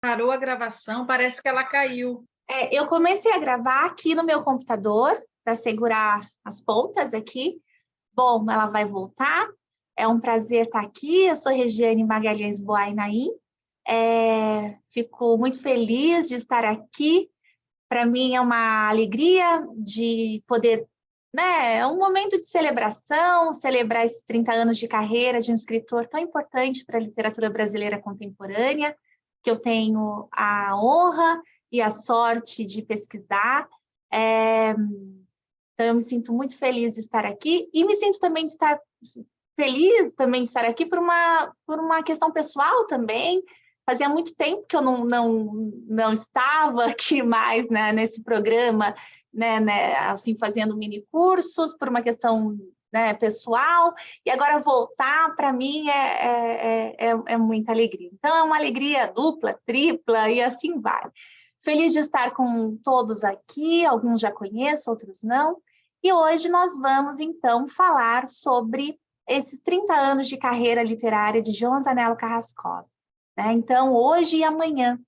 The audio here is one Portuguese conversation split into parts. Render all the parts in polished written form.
Parou a gravação, parece que ela caiu. Eu comecei a gravar aqui no meu computador, para segurar as pontas aqui. Bom, ela vai voltar. É um prazer estar aqui. Eu sou Regiane Magalhães Boainaim. Fico muito feliz de estar aqui. Para mim é uma alegria de poder, né? É um momento de celebração, celebrar esses 30 anos de carreira de um escritor tão importante para a literatura brasileira contemporânea, que eu tenho a honra e a sorte de pesquisar. Então, eu me sinto muito feliz de estar aqui e me sinto também de estar feliz também de estar aqui por uma questão pessoal também. Fazia muito tempo que eu não estava aqui mais, né, nesse programa, né, assim, fazendo mini cursos por uma questão, né, pessoal, e agora voltar, para mim, é muita alegria. Então, é uma alegria dupla, tripla, e assim vai. Feliz de estar com todos aqui, alguns já conheço, outros não, e hoje nós vamos, então, falar sobre esses 30 anos de carreira literária de João Zanello Carrascosa, né? Então, hoje e amanhã.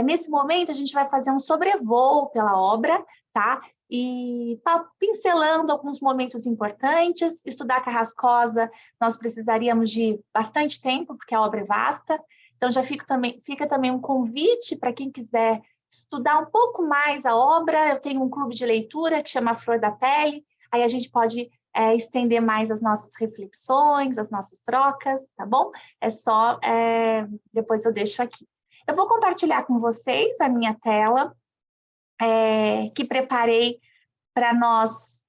Nesse momento, a gente vai fazer um sobrevoo pela obra, tá? E pincelando alguns momentos importantes. Estudar Carrascosa, nós precisaríamos de bastante tempo, porque a obra é vasta. Então, fica também um convite para quem quiser estudar um pouco mais a obra. Eu tenho um clube de leitura que chama Flor da Pele, aí a gente pode estender mais as nossas reflexões, as nossas trocas, tá bom? Depois eu deixo aqui. Eu vou compartilhar com vocês a minha tela, que preparei para nós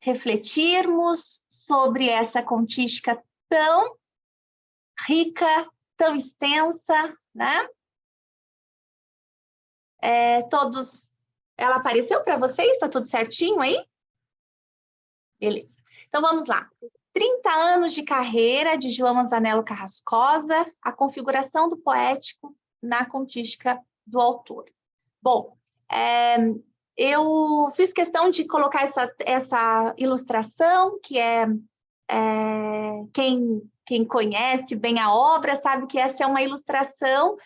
refletirmos sobre essa contística tão rica, tão extensa, né? Ela apareceu para vocês? Está tudo certinho aí? Beleza. Então, vamos lá. 30 anos de carreira de João Manzanello Carrascosa, a configuração do poético na contística do autor. Bom, eu fiz questão de colocar essa ilustração, que quem conhece bem a obra sabe que essa é uma ilustração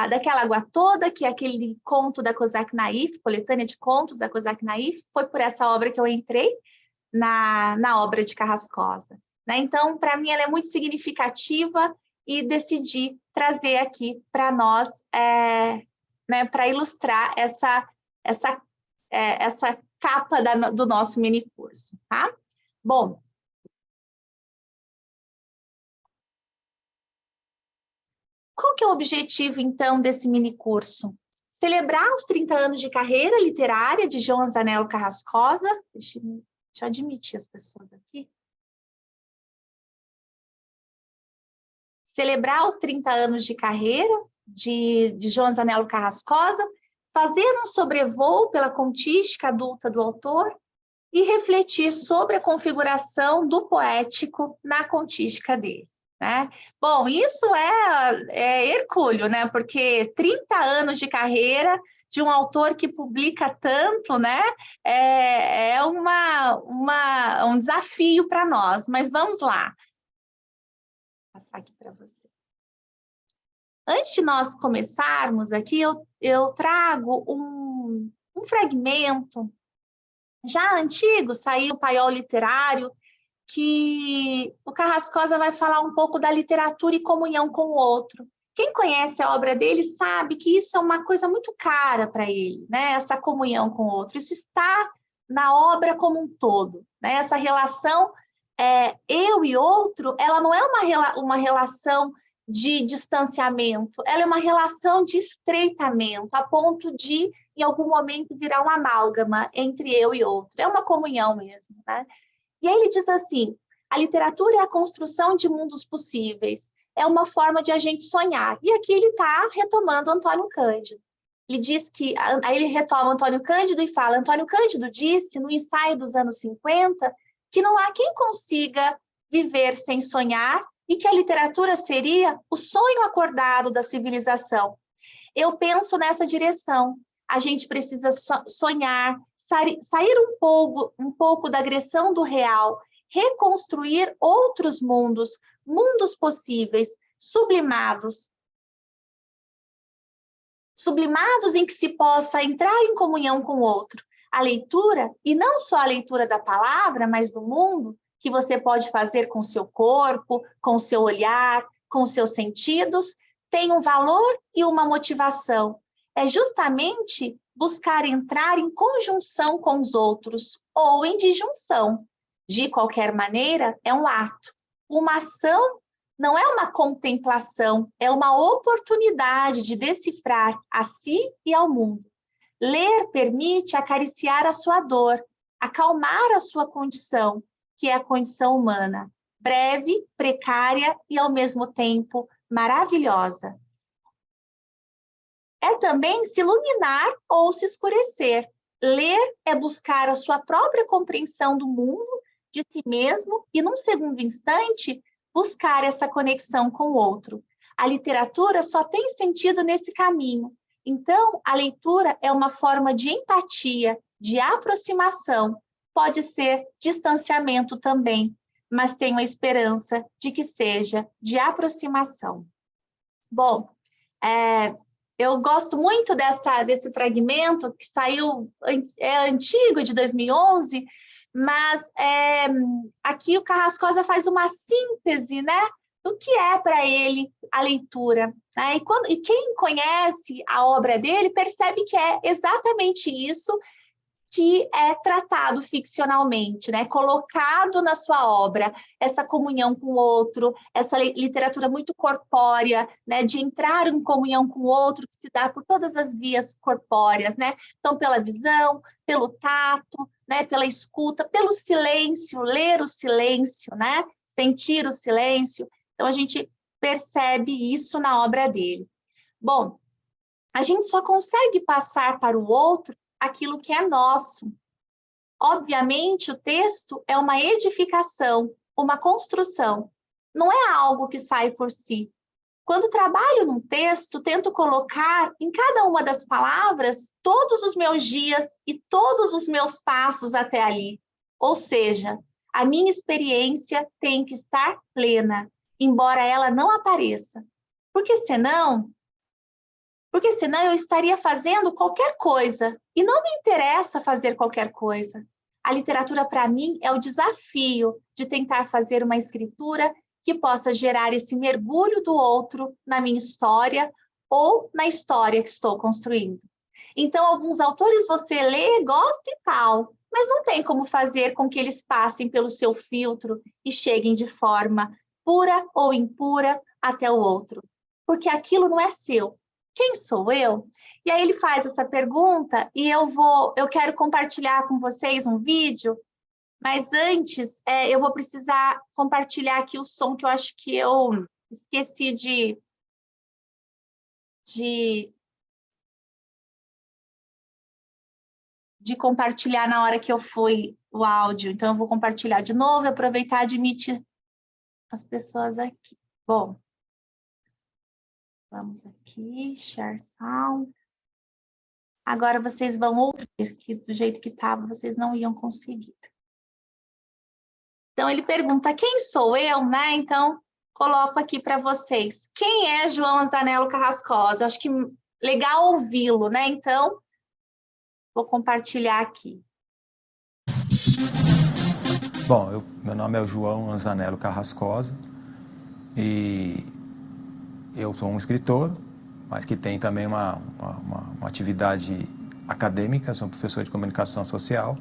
daquela água toda, que é aquele conto da Cosaque Naif, coletânea de contos da Cosaque Naif. Foi por essa obra que eu entrei na obra de Carrascosa, né? Então, para mim, ela é muito significativa e decidi trazer aqui para nós, né, para ilustrar essa capa do nosso mini curso, tá? Bom, qual que é o objetivo, então, desse mini curso? Celebrar os 30 anos de carreira literária de João Zanello Carrascosa. Deixa eu admitir as pessoas aqui. Celebrar os 30 anos de carreira de João Zanello Carrascosa, fazer um sobrevoo pela contística adulta do autor e refletir sobre a configuração do poético na contística dele, né? Bom, isso é hercúleo, né? Porque 30 anos de carreira de um autor que publica tanto, né? É um desafio para nós, mas vamos lá. Vou passar aqui para você. Antes de nós começarmos aqui, eu trago um fragmento já antigo, saiu o Paiol Literário, que o Carrascosa vai falar um pouco da literatura e comunhão com o outro. Quem conhece a obra dele sabe que isso é uma coisa muito cara para ele, né? Essa comunhão com o outro. Isso está na obra como um todo, né? Essa relação eu e outro, ela não é uma relação de distanciamento, ela é uma relação de estreitamento, a ponto de, em algum momento, virar uma amálgama entre eu e outro. É uma comunhão mesmo, né? E aí ele diz assim, a literatura é a construção de mundos possíveis, é uma forma de a gente sonhar. E aqui ele está retomando Antônio Cândido. Ele diz que, aí ele retoma Antônio Cândido e fala, Antônio Cândido disse, no ensaio dos anos 50, que não há quem consiga viver sem sonhar e que a literatura seria o sonho acordado da civilização. Eu penso nessa direção. A gente precisa sonhar, sair um pouco da agressão do real, reconstruir outros mundos, mundos possíveis, sublimados, sublimados em que se possa entrar em comunhão com o outro. A leitura, e não só a leitura da palavra, mas do mundo, que você pode fazer com o seu corpo, com o seu olhar, com os seus sentidos, tem um valor e uma motivação. É justamente buscar entrar em conjunção com os outros, ou em disjunção. De qualquer maneira, é um ato. Uma ação não é uma contemplação, é uma oportunidade de decifrar a si e ao mundo. Ler permite acariciar a sua dor, acalmar a sua condição, que é a condição humana, breve, precária e, ao mesmo tempo, maravilhosa. É também se iluminar ou se escurecer. Ler é buscar a sua própria compreensão do mundo, de si mesmo, e, num segundo instante, buscar essa conexão com o outro. A literatura só tem sentido nesse caminho. Então, a leitura é uma forma de empatia, de aproximação, pode ser distanciamento também, mas tenho a esperança de que seja de aproximação. Bom, eu gosto muito desse fragmento que saiu, é antigo, de 2011, mas aqui o Carrascosa faz uma síntese, né, do que é para ele a leitura. Né? E quem conhece a obra dele percebe que é exatamente isso que é tratado ficcionalmente, né? Colocado na sua obra, essa comunhão com o outro, essa literatura muito corpórea, né? De entrar em comunhão com o outro, que se dá por todas as vias corpóreas, né? Então, pela visão, pelo tato, né? Pela escuta, pelo silêncio, ler o silêncio, né? Sentir o silêncio. Então, a gente percebe isso na obra dele. Bom, a gente só consegue passar para o outro aquilo que é nosso. Obviamente, o texto é uma edificação, uma construção. Não é algo que sai por si. Quando trabalho num texto, tento colocar em cada uma das palavras todos os meus dias e todos os meus passos até ali. Ou seja, a minha experiência tem que estar plena, embora ela não apareça. Porque senão eu estaria fazendo qualquer coisa, e não me interessa fazer qualquer coisa. A literatura, para mim, é o desafio de tentar fazer uma escritura que possa gerar esse mergulho do outro na minha história ou na história que estou construindo. Então, alguns autores você lê, gosta e tal, mas não tem como fazer com que eles passem pelo seu filtro e cheguem de forma pura ou impura até o outro, porque aquilo não é seu. Quem sou eu? E aí ele faz essa pergunta e eu quero compartilhar com vocês um vídeo, mas antes eu vou precisar compartilhar aqui o som que eu acho que eu esqueci de compartilhar na hora que eu fui o áudio. Então, eu vou compartilhar de novo e aproveitar e admitir as pessoas aqui. Bom, vamos aqui, share sound. Agora vocês vão ouvir, que do jeito que estava, vocês não iam conseguir. Então, ele pergunta, quem sou eu, né? Então, coloco aqui para vocês. Quem é João Anzanello Carrascosa? Eu acho que legal ouvi-lo, né? Então, vou compartilhar aqui. Bom, meu nome é João Anzanello Carrascosa e eu sou um escritor, mas que tem também uma atividade acadêmica, sou professor de comunicação social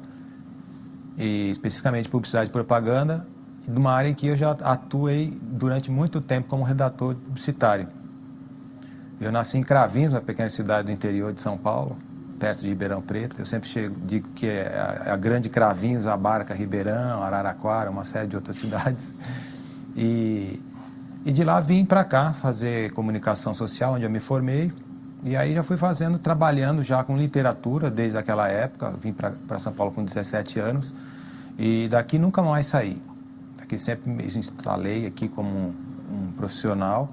e especificamente publicidade e propaganda, de uma área em que eu já atuei durante muito tempo como redator publicitário. Eu nasci em Cravinhos, uma pequena cidade do interior de São Paulo, perto de Ribeirão Preto. Eu sempre digo que é a grande Cravinhos abarca Ribeirão, Araraquara, uma série de outras cidades. E de lá vim para cá fazer comunicação social, onde eu me formei. E aí já fui trabalhando já com literatura desde aquela época. Vim para São Paulo com 17 anos e daqui nunca mais saí. Daqui sempre me instalei aqui como um profissional,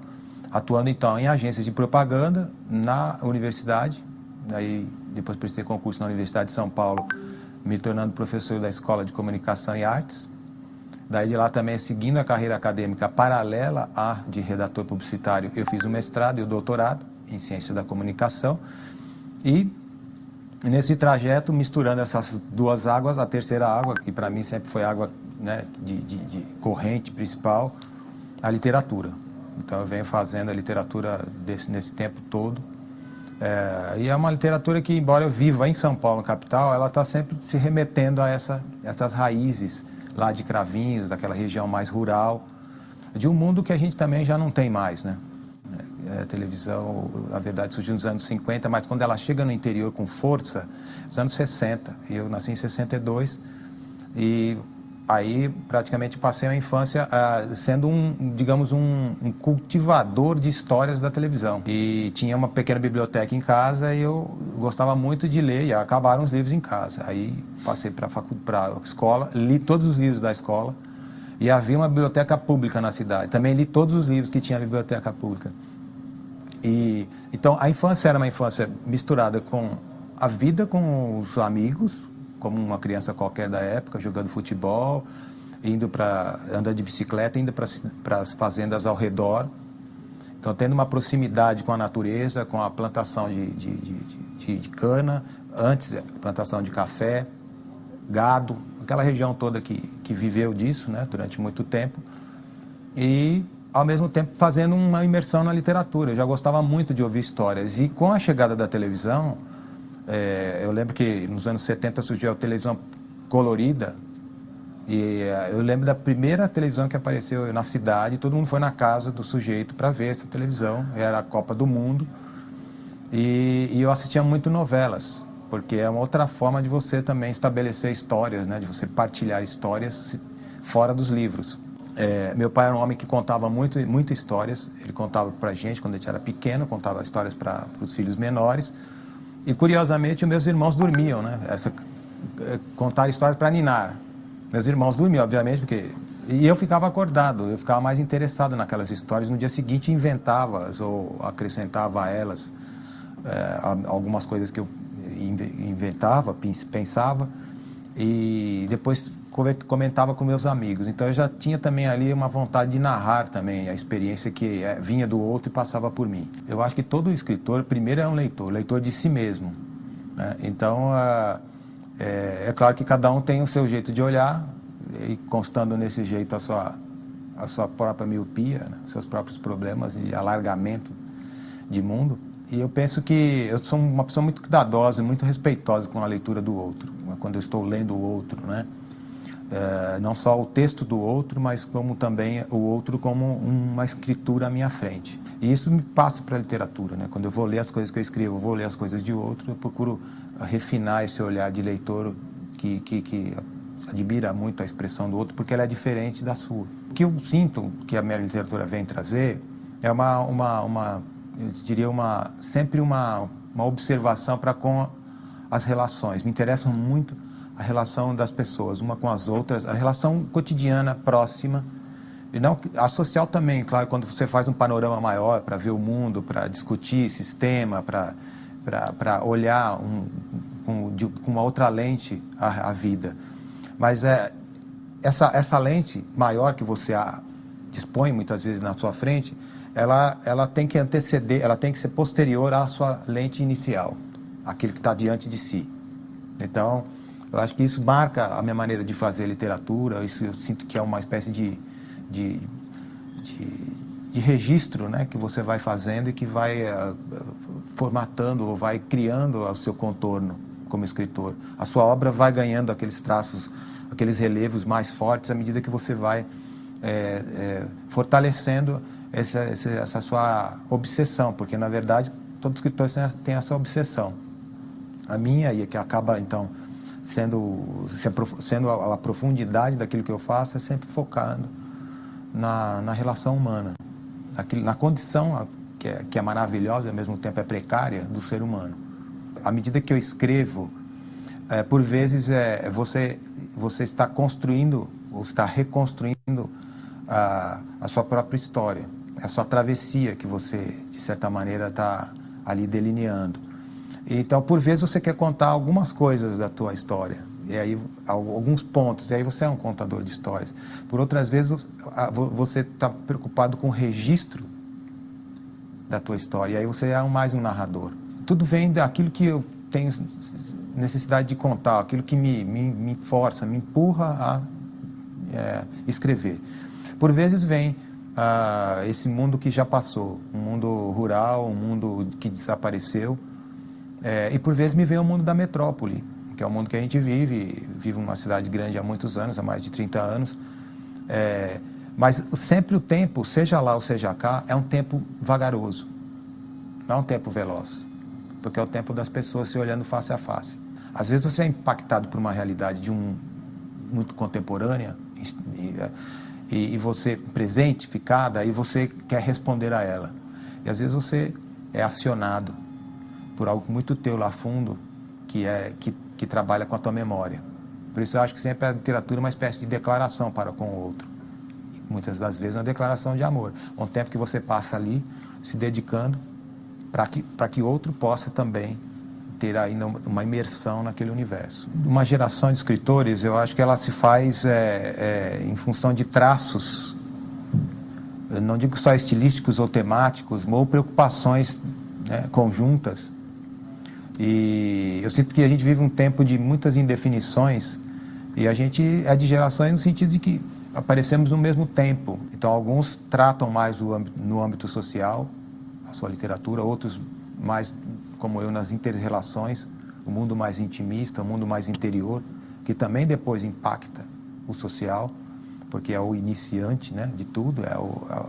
atuando então em agências de propaganda na universidade. Daí depois prestei concurso na Universidade de São Paulo, me tornando professor da Escola de Comunicação e Artes. Daí de lá também, seguindo a carreira acadêmica paralela à de redator publicitário, eu fiz o mestrado e o doutorado em ciência da comunicação. E nesse trajeto, misturando essas duas águas, a terceira água, que para mim sempre foi água, né, de corrente principal, a literatura. Então eu venho fazendo a literatura nesse tempo todo. E é uma literatura que, embora eu viva em São Paulo, capital, ela está sempre se remetendo a essas raízes lá de Cravinhos, daquela região mais rural, de um mundo que a gente também já não tem mais, né? A televisão, na verdade, surgiu nos anos 50, mas quando ela chega no interior com força, nos anos 60. Eu nasci em 62 e aí praticamente passei a infância sendo digamos, um cultivador de histórias da televisão. E tinha uma pequena biblioteca em casa e eu gostava muito de ler, e acabaram os livros em casa. Aí passei para a escola, li todos os livros da escola, e havia uma biblioteca pública na cidade. Também li todos os livros que tinha na biblioteca pública. Então a infância era uma infância misturada com a vida com os amigos, como uma criança qualquer da época, jogando futebol, andando de bicicleta, indo para as fazendas ao redor. Então tendo uma proximidade com a natureza, com a plantação de cana, antes a plantação de café, gado, aquela região toda que viveu disso, né, durante muito tempo. E ao mesmo tempo fazendo uma imersão na literatura. Eu já gostava muito de ouvir histórias. E com a chegada da televisão, eu lembro que nos anos 70 surgiu a televisão colorida, e eu lembro da primeira televisão que apareceu na cidade, todo mundo foi na casa do sujeito para ver essa televisão, era a Copa do Mundo, e eu assistia muito novelas, porque é uma outra forma de você também estabelecer histórias, né, de você partilhar histórias fora dos livros. Meu pai era um homem que contava muitas histórias. Ele contava para a gente quando a gente era pequeno, contava histórias para os filhos menores. E, curiosamente, os meus irmãos dormiam, né? Contar histórias para ninar. Meus irmãos dormiam, obviamente, e eu ficava acordado, eu ficava mais interessado naquelas histórias. No dia seguinte, inventava-as ou acrescentava a elas algumas coisas que eu inventava, pensava, e depois comentava com meus amigos. Então eu já tinha também ali uma vontade de narrar também a experiência que vinha do outro e passava por mim. Eu acho que todo escritor, primeiro, é um leitor de si mesmo, né? Então é claro que cada um tem o seu jeito de olhar, e constando nesse jeito a sua própria miopia, né? Seus próprios problemas e alargamento de mundo. E eu penso que eu sou uma pessoa muito cuidadosa e muito respeitosa com a leitura do outro, quando eu estou lendo o outro, né? Não só o texto do outro, mas como também o outro como uma escritura à minha frente. E isso me passa para a literatura, né? Quando eu vou ler as coisas que eu escrevo, eu vou ler as coisas de outro, eu procuro refinar esse olhar de leitor que admira muito a expressão do outro, porque ela é diferente da sua. O que eu sinto que a minha literatura vem trazer é eu diria sempre uma observação para com as relações. Me interessam muito a relação das pessoas, uma com as outras, a relação cotidiana, próxima, e não a social também, claro, quando você faz um panorama maior para ver o mundo, para discutir sistema, para olhar com uma outra lente a vida. Mas essa lente maior que você dispõe muitas vezes na sua frente, ela tem que anteceder, ela tem que ser posterior à sua lente inicial, aquele que está diante de si. Então, eu acho que isso marca a minha maneira de fazer literatura. Isso eu sinto que é uma espécie de registro, né, que você vai fazendo e que vai formatando ou vai criando o seu contorno como escritor. A sua obra vai ganhando aqueles traços, aqueles relevos mais fortes à medida que você vai fortalecendo essa sua obsessão, porque na verdade todo escritor tem essa obsessão. A minha, e que acaba então sendo a profundidade daquilo que eu faço, é sempre focando na relação humana, na condição que é maravilhosa e ao mesmo tempo é precária do ser humano. À medida que eu escrevo, por vezes você está construindo ou está reconstruindo a sua própria história, a sua travessia que você, de certa maneira, está ali delineando. Então, por vezes, você quer contar algumas coisas da tua história, e aí alguns pontos, e aí você é um contador de histórias. Por outras vezes, você está preocupado com o registro da tua história. E aí você é mais um narrador. Tudo vem daquilo que eu tenho necessidade de contar, aquilo que me força, me empurra a escrever. Por vezes vem esse mundo que já passou, um mundo rural, um mundo que desapareceu, e por vezes me vem o mundo da metrópole, que é o mundo que a gente vive numa cidade grande há muitos anos, há mais de 30 anos, mas sempre o tempo, seja lá ou seja cá, é um tempo vagaroso, não é um tempo veloz, porque é o tempo das pessoas se olhando face a face. Às vezes você é impactado por uma realidade muito contemporânea, e você presentificada, e você quer responder a ela. E às vezes você é acionado por algo muito teu lá fundo, que trabalha com a tua memória. Por isso eu acho que sempre a literatura é uma espécie de declaração para com o outro. E muitas das vezes uma declaração de amor. Um tempo que você passa ali se dedicando para que outro possa também ter ainda uma imersão naquele universo. Uma geração de escritores, eu acho que ela se faz em função de traços, eu não digo só estilísticos ou temáticos, ou preocupações, né, conjuntas. E eu sinto que a gente vive um tempo de muitas indefinições, e a gente é de gerações no sentido de que aparecemos no mesmo tempo. Então alguns tratam mais no âmbito social, a sua literatura, outros mais, como eu, nas inter-relações, o mundo mais intimista, o mundo mais interior, que também depois impacta o social, porque é o iniciante, né, de tudo, é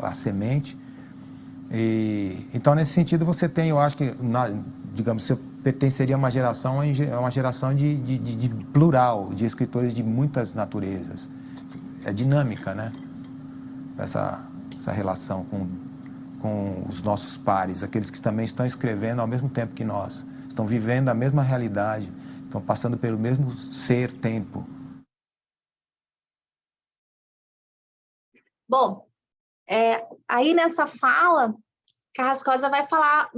a semente. Então, nesse sentido, você tem, eu acho que, digamos, se eu pertenceria a uma geração de plural, de escritores de muitas naturezas. É dinâmica, né? Essa relação com os nossos pares, aqueles que também estão escrevendo ao mesmo tempo que nós, estão vivendo a mesma realidade, estão passando pelo mesmo ser-tempo. Bom, aí nessa fala, Carrascosa vai falar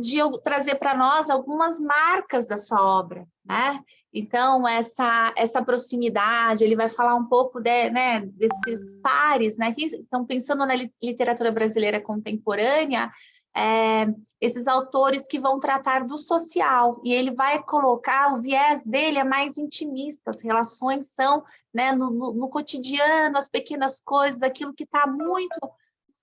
trazer para nós algumas marcas da sua obra, né? Então, essa proximidade, ele vai falar um pouco né, desses pares, né, que estão pensando na literatura brasileira contemporânea, esses autores que vão tratar do social, e ele vai colocar, o viés dele é mais intimista, as relações são, né, no cotidiano, as pequenas coisas, aquilo que está muito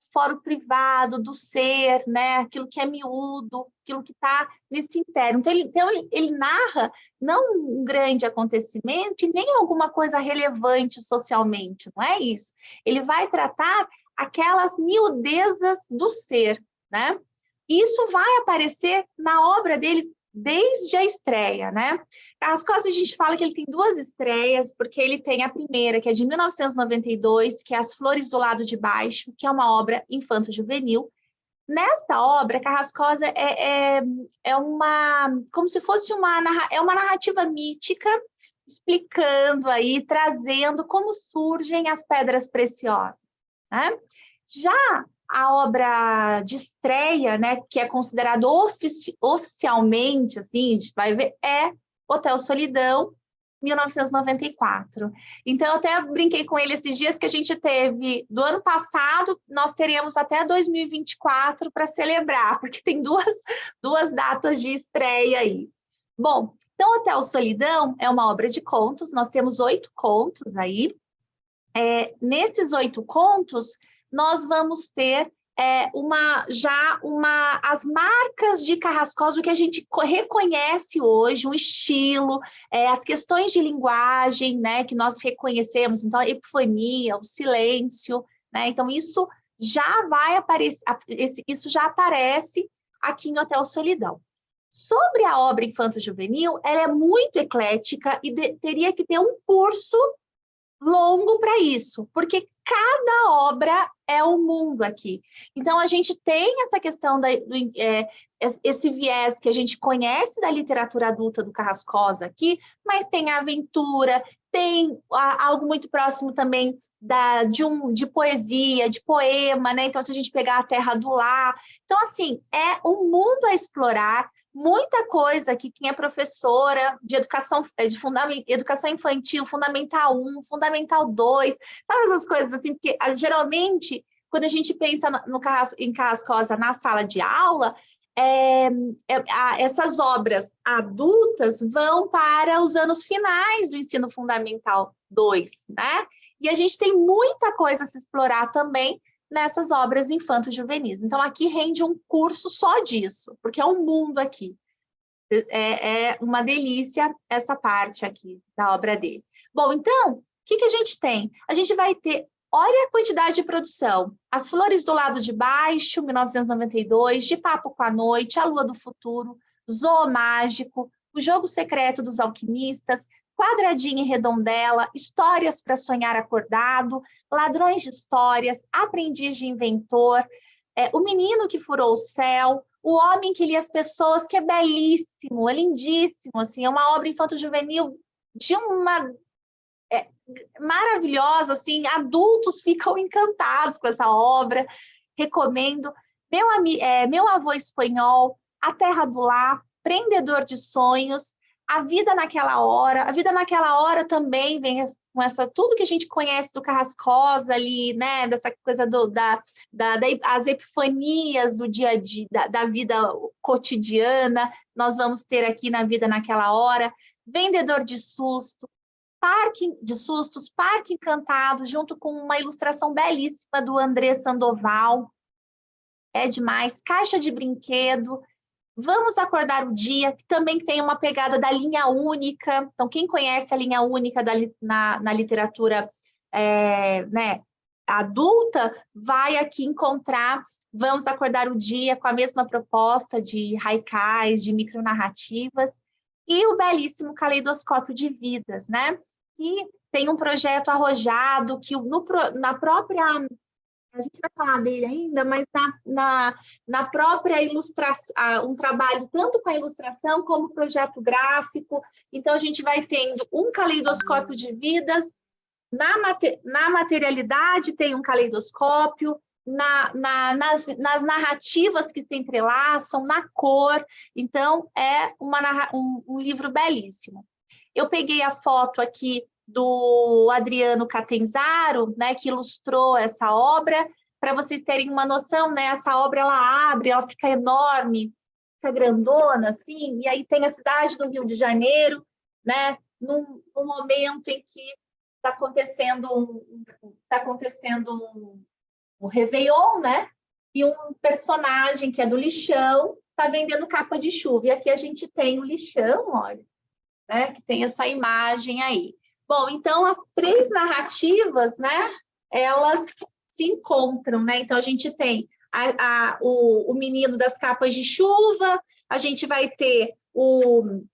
fora o privado, do ser, né? Aquilo que é miúdo, aquilo que está nesse interno. Então ele narra não um grande acontecimento e nem alguma coisa relevante socialmente, não é isso. Ele vai tratar aquelas miudezas do ser, né? Isso vai aparecer na obra dele desde a estreia, né? Carrascosa, a gente fala que ele tem duas estreias, porque ele tem a primeira, que é de 1992, que é As Flores do Lado de Baixo, que é uma obra infanto-juvenil. Nesta obra, Carrascosa como se fosse uma narrativa mítica, explicando aí, trazendo como surgem as pedras preciosas, né? Já a obra de estreia, né, que é considerado oficialmente, assim, a gente vai ver, é Hotel Solidão, 1994. Então, eu até brinquei com ele esses dias que a gente teve, do ano passado, nós teríamos até 2024 para celebrar, porque tem duas datas de estreia aí. Bom, então, Hotel Solidão é uma obra de contos, nós temos 8 contos aí. Nesses 8 contos, nós vamos ter as marcas de Carrascosa, o que a gente reconhece hoje, o estilo, as questões de linguagem, né, que nós reconhecemos, então a epifonia, o silêncio, né, então isso já vai aparecer, isso já aparece aqui em Hotel Solidão. Sobre a obra infanto-juvenil, ela é muito eclética e teria que ter um curso longo para isso, porque cada obra é um mundo aqui. Então, a gente tem essa questão, esse viés que a gente conhece da literatura adulta do Carrascosa aqui, mas tem a aventura, tem algo muito próximo também de poesia, de poema, né? Então, se a gente pegar A Terra do Lar. Então, assim, é um mundo a explorar, muita coisa que quem é professora de educação infantil, Fundamental 1, Fundamental 2, sabe essas coisas assim? Porque geralmente quando a gente pensa em Carrascosa na sala de aula, essas obras adultas vão para os anos finais do ensino fundamental 2, né? E a gente tem muita coisa a se explorar também nessas obras infanto-juvenis. Então, aqui rende um curso só disso, porque é um mundo aqui. É uma delícia essa parte aqui da obra dele. Bom, então, o que a gente tem? A gente vai ter, olha a quantidade de produção. As Flores do Lado de Baixo, 1992, De Papo com a Noite, A Lua do Futuro, Zoo Mágico, O Jogo Secreto dos Alquimistas, Quadradinho e Redondela, Histórias para Sonhar Acordado, Ladrões de Histórias, Aprendiz de Inventor, O Menino que Furou o Céu, O Homem que Lia as Pessoas, que é belíssimo, é lindíssimo, assim, é uma obra infanto-juvenil de uma... maravilhosa, assim, adultos ficam encantados com essa obra, recomendo. Meu Avô Espanhol, A Terra do Lá, Prendedor de Sonhos, A Vida Naquela Hora. A Vida Naquela Hora também vem com tudo que a gente conhece do Carrascosa ali, né, dessa coisa as epifanias do dia a dia, da vida cotidiana, nós vamos ter aqui na Vida Naquela Hora. Vendedor de Sustos, Parque Encantado, junto com uma ilustração belíssima do André Sandoval. É demais. Caixa de Brinquedo, Vamos Acordar o Dia, que também tem uma pegada da linha única. Então, quem conhece a linha única na literatura né, adulta, vai aqui encontrar Vamos Acordar o Dia com a mesma proposta de haikais, de micronarrativas. E o belíssimo Caleidoscópio de Vidas, né? E tem um projeto arrojado que na própria... A gente vai falar dele ainda, mas na própria ilustração, um trabalho tanto com a ilustração como projeto gráfico. Então, a gente vai tendo um caleidoscópio de vidas, na materialidade tem um caleidoscópio, nas narrativas que se entrelaçam, na cor. Então, é um livro belíssimo. Eu peguei a foto aqui do Adriano Catanzaro, né, que ilustrou essa obra, para vocês terem uma noção, né, essa obra ela abre, ela fica enorme, fica grandona, assim, e aí tem a cidade do Rio de Janeiro, né, num momento em que está acontecendo um Réveillon, né, e um personagem que é do lixão está vendendo capa de chuva, e aqui a gente tem o lixão, olha, né, que tem essa imagem aí. Bom, então, as três narrativas, né, elas se encontram, né? Então, a gente tem o menino das capas de chuva, a gente vai ter como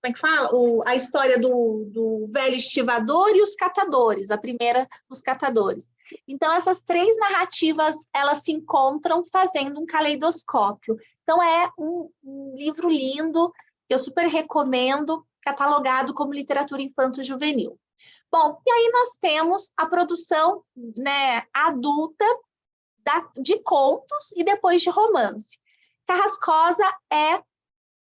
é que fala? A história do velho estivador e os catadores, a primeira, os catadores. Então, essas três narrativas, elas se encontram fazendo um caleidoscópio. Então, é um livro lindo, eu super recomendo, catalogado como literatura infanto-juvenil. Bom, e aí nós temos a produção, né, adulta de contos e depois de romance. Carrascosa é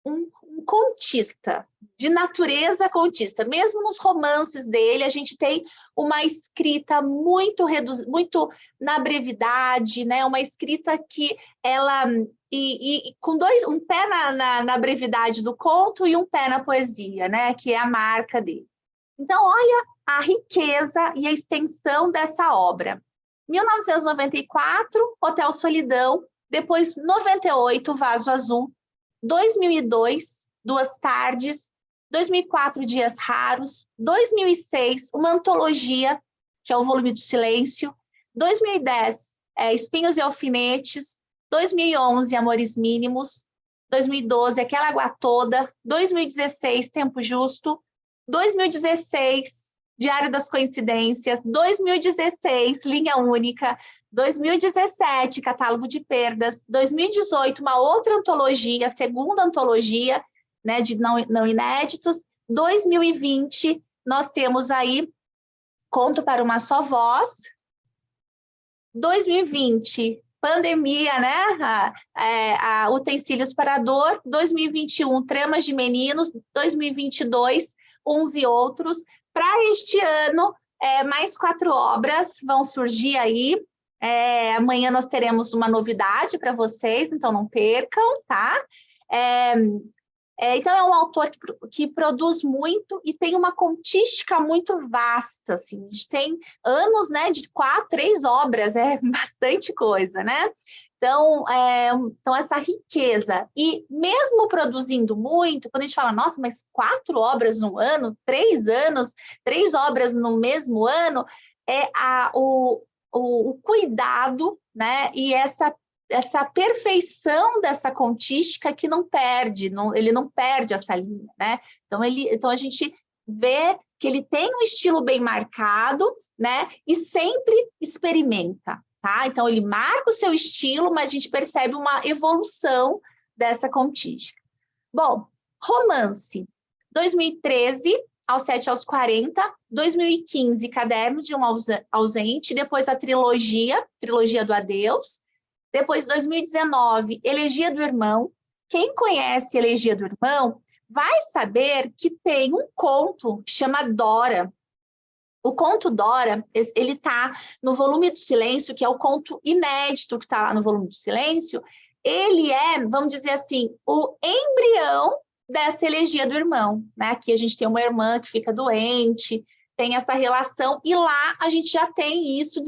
um contista, de natureza contista. Mesmo nos romances dele, a gente tem uma escrita muito na brevidade, né? Uma escrita que ela... com um pé na brevidade do conto e um pé na poesia, né? Que é a marca dele. Então, olha a riqueza e a extensão dessa obra. 1994, Hotel Solidão, depois 98, Vaso Azul, 2002, Duas Tardes, 2004, Dias Raros, 2006, uma antologia, que é o Volume do Silêncio, 2010, Espinhos e Alfinetes, 2011, Amores Mínimos, 2012, Aquela Água Toda, 2016, Tempo Justo, 2016, Diário das Coincidências, 2016, Linha Única, 2017, Catálogo de Perdas, 2018, uma outra antologia, segunda antologia, né, de não inéditos, 2020, nós temos aí Conto para uma Só Voz, 2020, pandemia, né, Utensílios para a Dor, 2021, Tramas de Meninos, 2022, Uns e Outros. Para este ano, mais 4 obras vão surgir aí, Amanhã nós teremos uma novidade para vocês, então não percam, tá? Então, é um autor que produz muito e tem uma contística muito vasta, assim. A gente tem anos, né, de 4, 3 obras, é bastante coisa, né? Então, essa riqueza. E mesmo produzindo muito, quando a gente fala, nossa, mas 4 obras no ano, 3 anos, 3 obras no mesmo ano, o cuidado, né, e essa perfeição dessa contística que não perde, ele não perde essa linha, né? Então a gente vê que ele tem um estilo bem marcado, né? E sempre experimenta, tá? Então ele marca o seu estilo, mas a gente percebe uma evolução dessa contística. Bom, romance, 2013, aos 7 aos 40, 2015, Caderno de um Ausente, depois a trilogia do Adeus, depois, 2019, Elegia do Irmão. Quem conhece Elegia do Irmão vai saber que tem um conto que chama Dora. O conto Dora, ele está no Volume do Silêncio, que é o conto inédito que está lá no Volume do Silêncio. Ele é, vamos dizer assim, o embrião dessa Elegia do Irmão, né? Aqui a gente tem uma irmã que fica doente, tem essa relação, e lá a gente já tem isso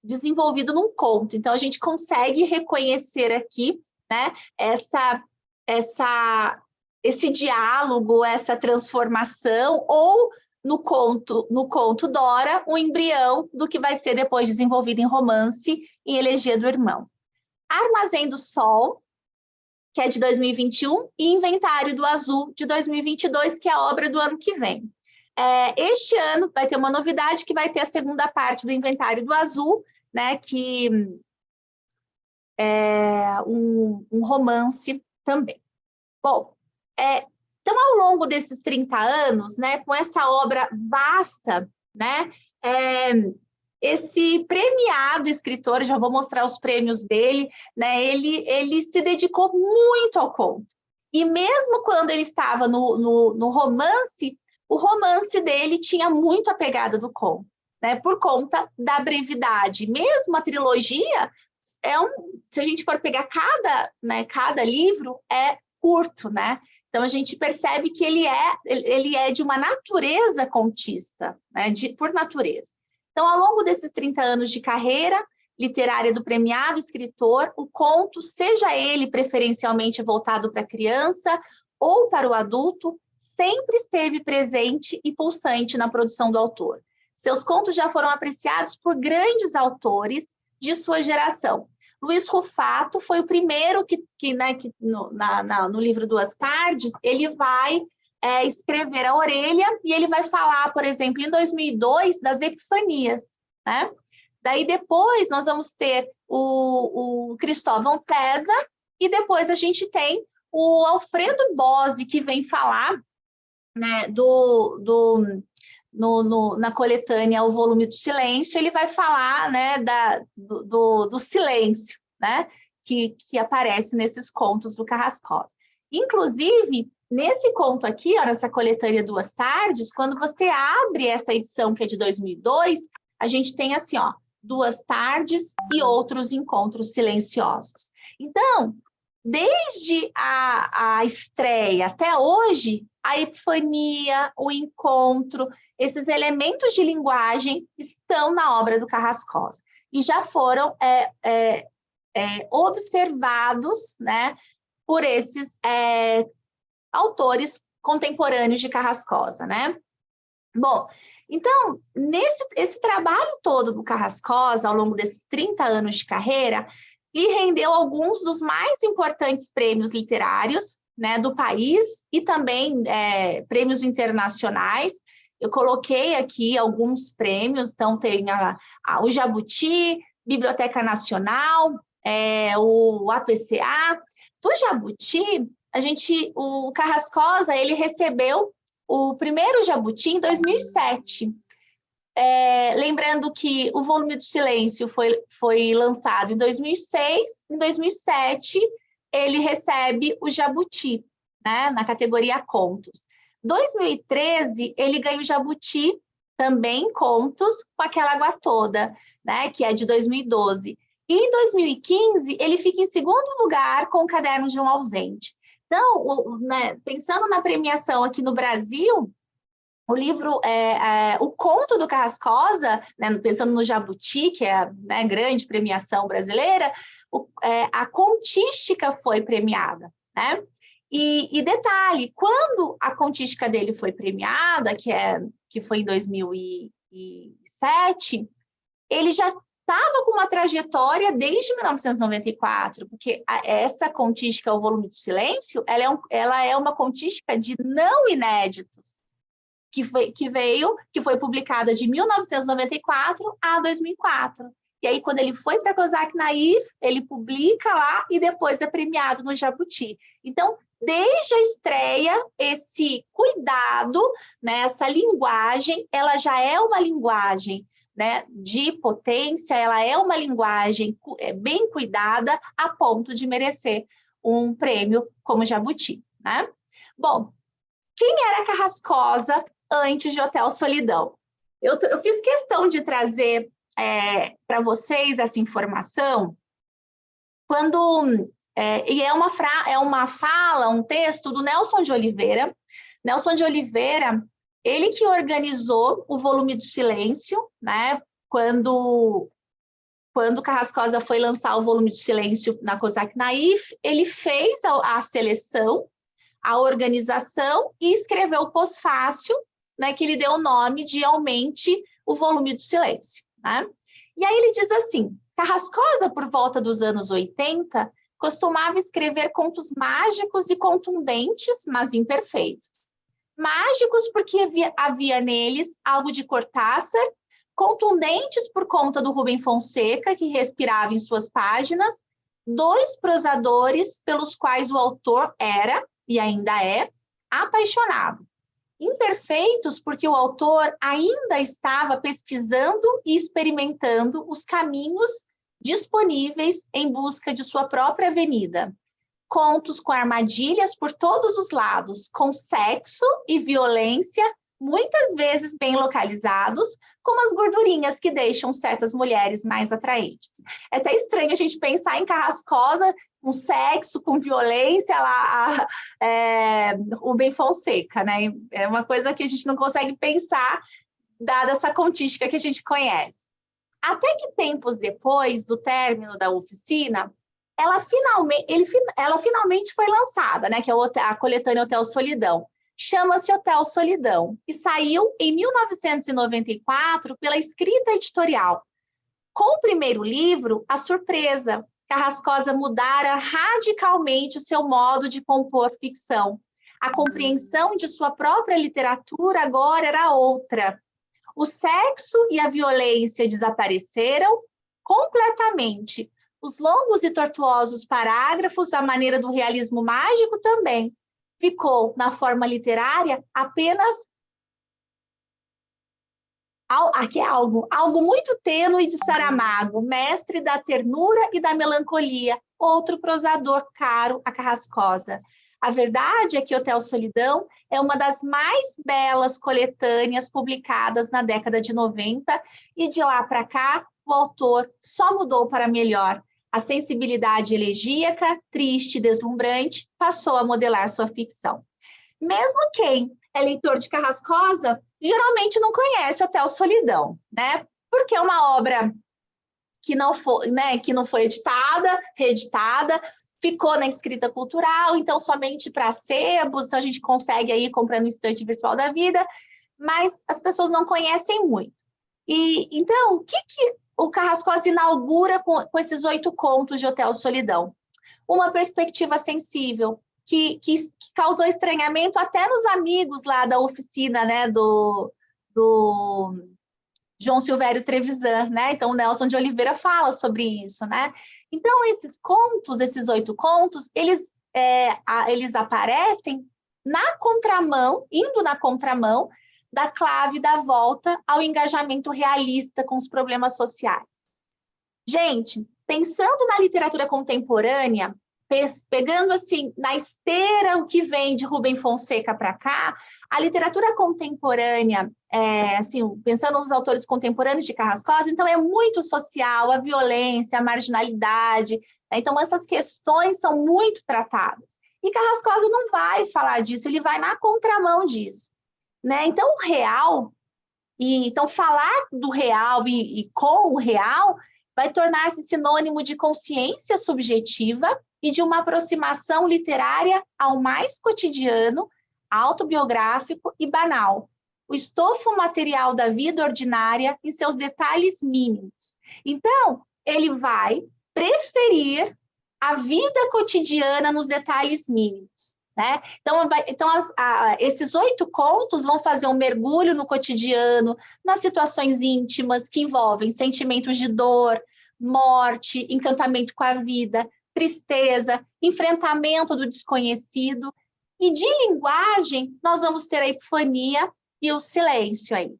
desenvolvido num conto. Então, a gente consegue reconhecer aqui, né, esse diálogo, essa transformação, ou no conto Dora, um embrião do que vai ser depois desenvolvido em romance, em Elegia do Irmão. Armazém do Sol, que é de 2021, e Inventário do Azul, de 2022, que é a obra do ano que vem. Este ano vai ter uma novidade, que vai ter a segunda parte do Inventário do Azul, né, que é um romance também. Bom, então, ao longo desses 30 anos, né, com essa obra vasta, né, esse premiado escritor, já vou mostrar os prêmios dele, né, ele se dedicou muito ao conto. E mesmo quando ele estava no romance, o romance dele tinha muito a pegada do conto, né, por conta da brevidade. Mesmo a trilogia, se a gente for pegar cada livro, é curto, né? Então, a gente percebe que ele é de uma natureza contista, né, por natureza. Então, ao longo desses 30 anos de carreira literária do premiado escritor, o conto, seja ele preferencialmente voltado para a criança ou para o adulto, sempre esteve presente e pulsante na produção do autor. Seus contos já foram apreciados por grandes autores de sua geração. Luiz Rufato foi o primeiro que no livro Duas Tardes, ele vai escrever a orelha, e ele vai falar, por exemplo, em 2002, das epifanias, né? Daí depois nós vamos ter o Cristóvão Pesa, e depois a gente tem o Alfredo Bose, que vem falar, né, na coletânea O Volume do Silêncio, ele vai falar, né, do silêncio, né, que aparece nesses contos do Carrascosa. Inclusive, nesse conto aqui, ó, nessa coletânea Duas Tardes, quando você abre essa edição, que é de 2002, a gente tem assim, ó, Duas Tardes e Outros Encontros Silenciosos. Então, desde a estreia até hoje, a epifania, o encontro, esses elementos de linguagem estão na obra do Carrascosa e já foram observados, né, por esses autores contemporâneos de Carrascosa, né? Bom, então, esse trabalho todo do Carrascosa, ao longo desses 30 anos de carreira, lhe rendeu alguns dos mais importantes prêmios literários, né, do país, e também prêmios internacionais. Eu coloquei aqui alguns prêmios, então tem o Jabuti, Biblioteca Nacional, o APCA. Do Jabuti, o Carrascosa, ele recebeu o primeiro Jabuti em 2007. Lembrando que o Volume do Silêncio foi lançado em 2006, em 2007 ele recebe o Jabuti, né, na categoria Contos. Em 2013, ele ganha o Jabuti também contos com aquela água toda, né, que é de 2012. E em 2015, ele fica em segundo lugar com o Caderno de um Ausente. Então, né, pensando na premiação aqui no Brasil, o livro, o conto do Carrascosa, né, pensando no Jabuti, que é a, né, grande premiação brasileira, a contística foi premiada, né? E detalhe, quando a contística dele foi premiada, que foi em 2007, ele já estava com uma trajetória desde 1994, porque essa contística, o Volume do Silêncio, ela é uma contística de não inéditos, que foi publicada de 1994 a 2004. E aí, quando ele foi para Cosaque Naif, ele publica lá e depois é premiado no Jabuti. Então, desde a estreia, esse cuidado, né, essa linguagem, ela já é uma linguagem, né, de potência, ela é uma linguagem bem cuidada a ponto de merecer um prêmio como Jabuti, né? Bom, quem era Carrascosa antes de Hotel Solidão? Eu fiz questão de trazer para vocês essa informação e é uma fala, um texto do Nelson de Oliveira. Nelson de Oliveira, ele que organizou o Volume do Silêncio, né? Quando Carrascosa foi lançar o Volume do Silêncio na Cosaque Naif, ele fez a seleção, a organização e escreveu o pós-fácil, né, que lhe deu o nome de Aumente o Volume do Silêncio, né? E aí ele diz assim: Carrascosa, por volta dos anos 80, costumava escrever contos mágicos e contundentes, mas imperfeitos. Mágicos porque havia neles algo de Cortázar, contundentes por conta do Rubem Fonseca, que respirava em suas páginas, dois prosadores pelos quais o autor era, e ainda é, apaixonado. Imperfeitos porque o autor ainda estava pesquisando e experimentando os caminhos disponíveis em busca de sua própria avenida. Contos com armadilhas por todos os lados, com sexo e violência, muitas vezes bem localizados, como as gordurinhas que deixam certas mulheres mais atraentes. É até estranho a gente pensar em Carrascosa com sexo, com violência, lá, o Rubem Fonseca, né? É uma coisa que a gente não consegue pensar, dada essa contística que a gente conhece. Até que tempos depois do término da oficina, ela finalmente foi lançada, né? Que é a coletânea Hotel Solidão. Chama-se Hotel Solidão e saiu em 1994 pela Escrita Editorial. Com o primeiro livro, a surpresa, Carrascosa mudara radicalmente o seu modo de compor ficção. A compreensão de sua própria literatura agora era outra. O sexo e a violência desapareceram completamente. Os longos e tortuosos parágrafos, à maneira do realismo mágico também. Ficou, na forma literária, apenas aqui é algo muito tênue de Saramago, mestre da ternura e da melancolia, outro prosador caro a Carrascosa. A verdade é que Hotel Solidão é uma das mais belas coletâneas publicadas na década de 90 e de lá para cá o autor só mudou para melhor. A sensibilidade elegíaca, triste e deslumbrante, passou a modelar sua ficção. Mesmo quem é leitor de Carrascosa, geralmente não conhece Hotel Solidão, né? Porque é uma obra que não foi editada, reeditada, ficou na escrita cultural, então somente para sebos, então a gente consegue aí comprar no estante virtual da vida, mas as pessoas não conhecem muito. E então, o que o Carrascosa inaugura com esses 8 contos de Hotel Solidão? Uma perspectiva sensível, que causou estranhamento até nos amigos lá da oficina, né, do João Silvério Trevisan, né? Então, o Nelson de Oliveira fala sobre isso, né? Então, esses 8 contos, eles aparecem na contramão, indo na contramão da clave da volta ao engajamento realista com os problemas sociais. Gente, pensando na literatura contemporânea, pegando assim na esteira o que vem de Rubem Fonseca para cá, a literatura contemporânea, assim, pensando nos autores contemporâneos de Carrascosa, então é muito social, a violência, a marginalidade, né? Então essas questões são muito tratadas. E Carrascosa não vai falar disso, ele vai na contramão disso, né? Então o real, então falar do real e com o real vai tornar-se sinônimo de consciência subjetiva e de uma aproximação literária ao mais cotidiano, autobiográfico e banal. O estofo material da vida ordinária em seus detalhes mínimos. Então, ele vai preferir a vida cotidiana nos detalhes mínimos, né? Então esses 8 contos vão fazer um mergulho no cotidiano, nas situações íntimas que envolvem sentimentos de dor, morte, encantamento com a vida, tristeza, enfrentamento do desconhecido. E de linguagem, nós vamos ter a epifania e o silêncio aí.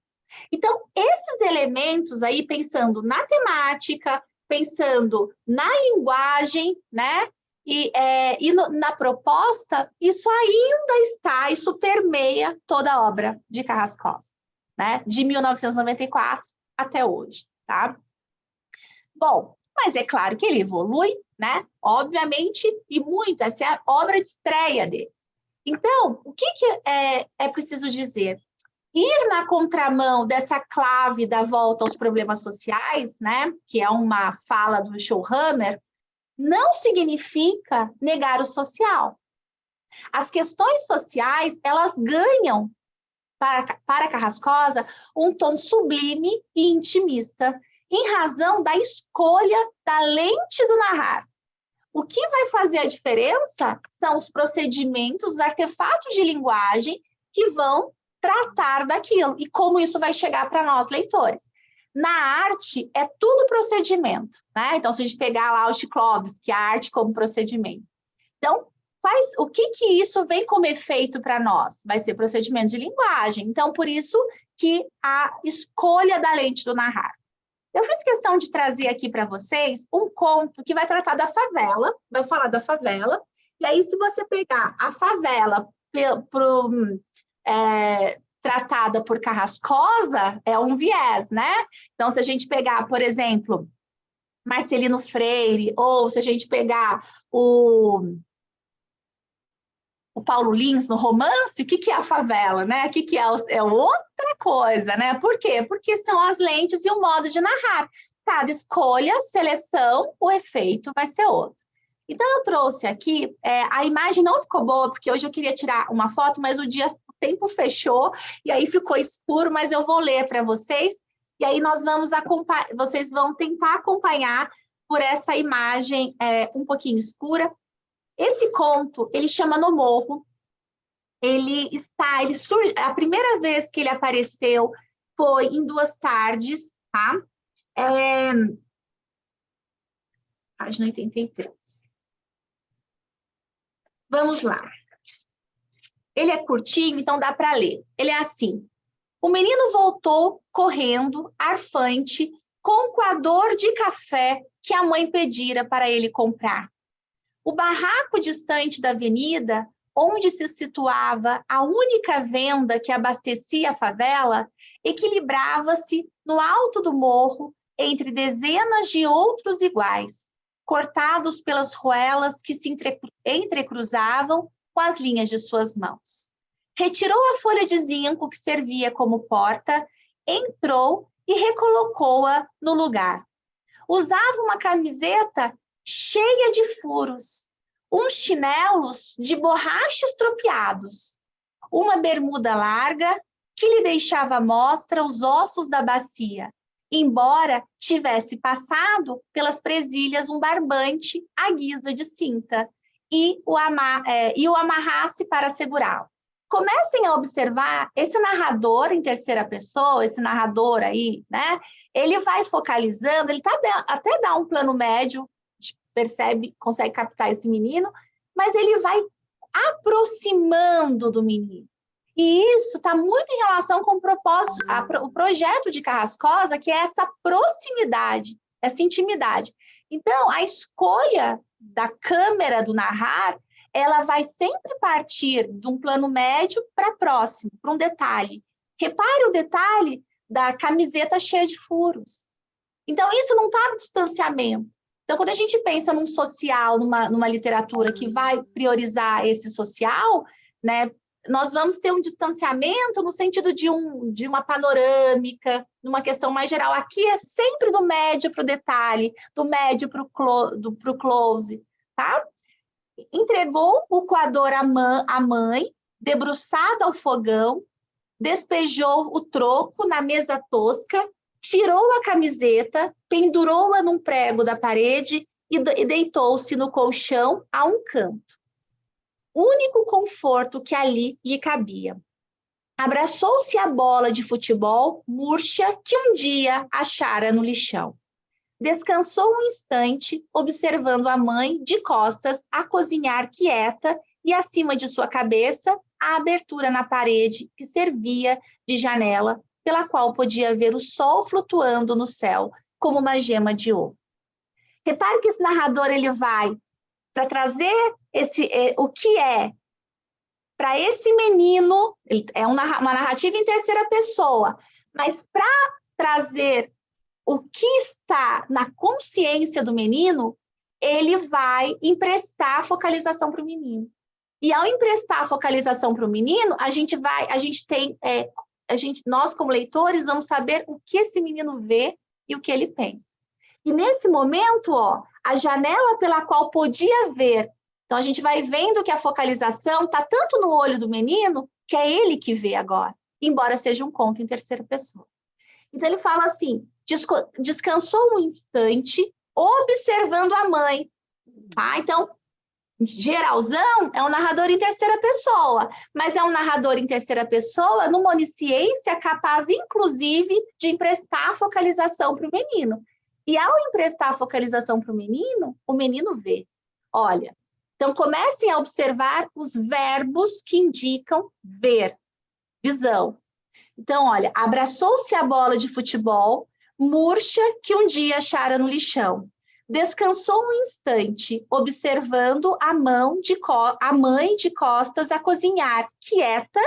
Então, esses elementos aí, pensando na temática, pensando na linguagem, né? Na proposta, isso ainda está, isso permeia toda a obra de Carrascosa, né? De 1994 até hoje, tá? Bom, mas é claro que ele evolui, né? Obviamente, e muito, essa é a obra de estreia dele. Então, o que é preciso dizer? Ir na contramão dessa clave da volta aos problemas sociais, né? Que é uma fala do Schellhammer, não significa negar o social. As questões sociais, elas ganham, para Carrascosa, um tom sublime e intimista, em razão da escolha da lente do narrar. O que vai fazer a diferença são os procedimentos, os artefatos de linguagem que vão tratar daquilo, e como isso vai chegar para nós, leitores. Na arte, é tudo procedimento, né? Então, se a gente pegar lá o Chiklovsky, a arte como procedimento. Então, o que isso vem como efeito para nós? Vai ser procedimento de linguagem. Então, por isso que a escolha da lente do narrar. Eu fiz questão de trazer aqui para vocês um conto que vai tratar da favela, vai falar da favela, e aí se você pegar a favela tratada por Carrascosa, é um viés, né? Então, se a gente pegar, por exemplo, Marcelino Freire, ou se a gente pegar o Paulo Lins no romance, o que é a favela, né? O que é outra coisa, né? Por quê? Porque são as lentes e o modo de narrar. Cada escolha, seleção, o efeito vai ser outro. Então, eu trouxe aqui, a imagem não ficou boa, porque hoje eu queria tirar uma foto, mas o tempo fechou, e aí ficou escuro, mas eu vou ler para vocês, e aí vocês vão tentar acompanhar por essa imagem um pouquinho escura. Esse conto, ele chama No Morro, ele surge, a primeira vez que ele apareceu foi em Duas Tardes, tá? Página 83. Vamos lá. Ele é curtinho, então dá para ler. Ele é assim. O menino voltou correndo, arfante, com um coador de café que a mãe pedira para ele comprar. O barraco distante da avenida, onde se situava a única venda que abastecia a favela, equilibrava-se no alto do morro entre dezenas de outros iguais, cortados pelas ruelas que se entrecruzavam com as linhas de suas mãos. Retirou a folha de zinco que servia como porta, entrou e recolocou-a no lugar. Usava uma camiseta cheia de furos, uns chinelos de borracha estropiados, uma bermuda larga que lhe deixava à mostra os ossos da bacia, embora tivesse passado pelas presilhas um barbante à guisa de cinta e o amarrasse para segurá-lo. Comecem a observar esse narrador em terceira pessoa, esse narrador aí, né? Ele vai focalizando, ele até dá um plano médio, percebe, consegue captar esse menino, mas ele vai aproximando do menino. E isso está muito em relação com o projeto de Carrascosa, que é essa proximidade, essa intimidade. Então, a escolha da câmera do narrar, ela vai sempre partir de um plano médio para próximo, para um detalhe. Repare o detalhe da camiseta cheia de furos. Então, isso não está no distanciamento. Então, quando a gente pensa num social, numa literatura que vai priorizar esse social, né, nós vamos ter um distanciamento no sentido de uma panorâmica, numa questão mais geral. Aqui é sempre do médio para o detalhe, do médio para o close, tá? Entregou o coador à mãe, debruçada ao fogão, despejou o troco na mesa tosca, tirou a camiseta, pendurou-a num prego da parede e deitou-se no colchão a um canto. O único conforto que ali lhe cabia. Abraçou-se à bola de futebol murcha que um dia achara no lixão. Descansou um instante, observando a mãe de costas a cozinhar quieta e acima de sua cabeça a abertura na parede que servia de janela, pela qual podia ver o sol flutuando no céu como uma gema de ouro. Repare que esse narrador ele vai para trazer o que é para esse menino, é uma narrativa em terceira pessoa, mas para trazer o que está na consciência do menino, ele vai emprestar a focalização para o menino. E ao emprestar a focalização para o menino, nós como leitores vamos saber o que esse menino vê e o que ele pensa. E nesse momento, a janela pela qual podia ver, então a gente vai vendo que a focalização está tanto no olho do menino, que é ele que vê agora, embora seja um conto em terceira pessoa. Então ele fala assim, descansou um instante, observando a mãe. Tá? Então, geralzão é um narrador em terceira pessoa, mas é um narrador em terceira pessoa numa onisciência capaz, inclusive, de emprestar a focalização para o menino. E ao emprestar a focalização para o menino vê. Olha, então comecem a observar os verbos que indicam ver, visão. Então, olha, abraçou-se a bola de futebol, murcha que um dia achara no lixão. Descansou um instante, observando a mãe de costas a cozinhar, quieta,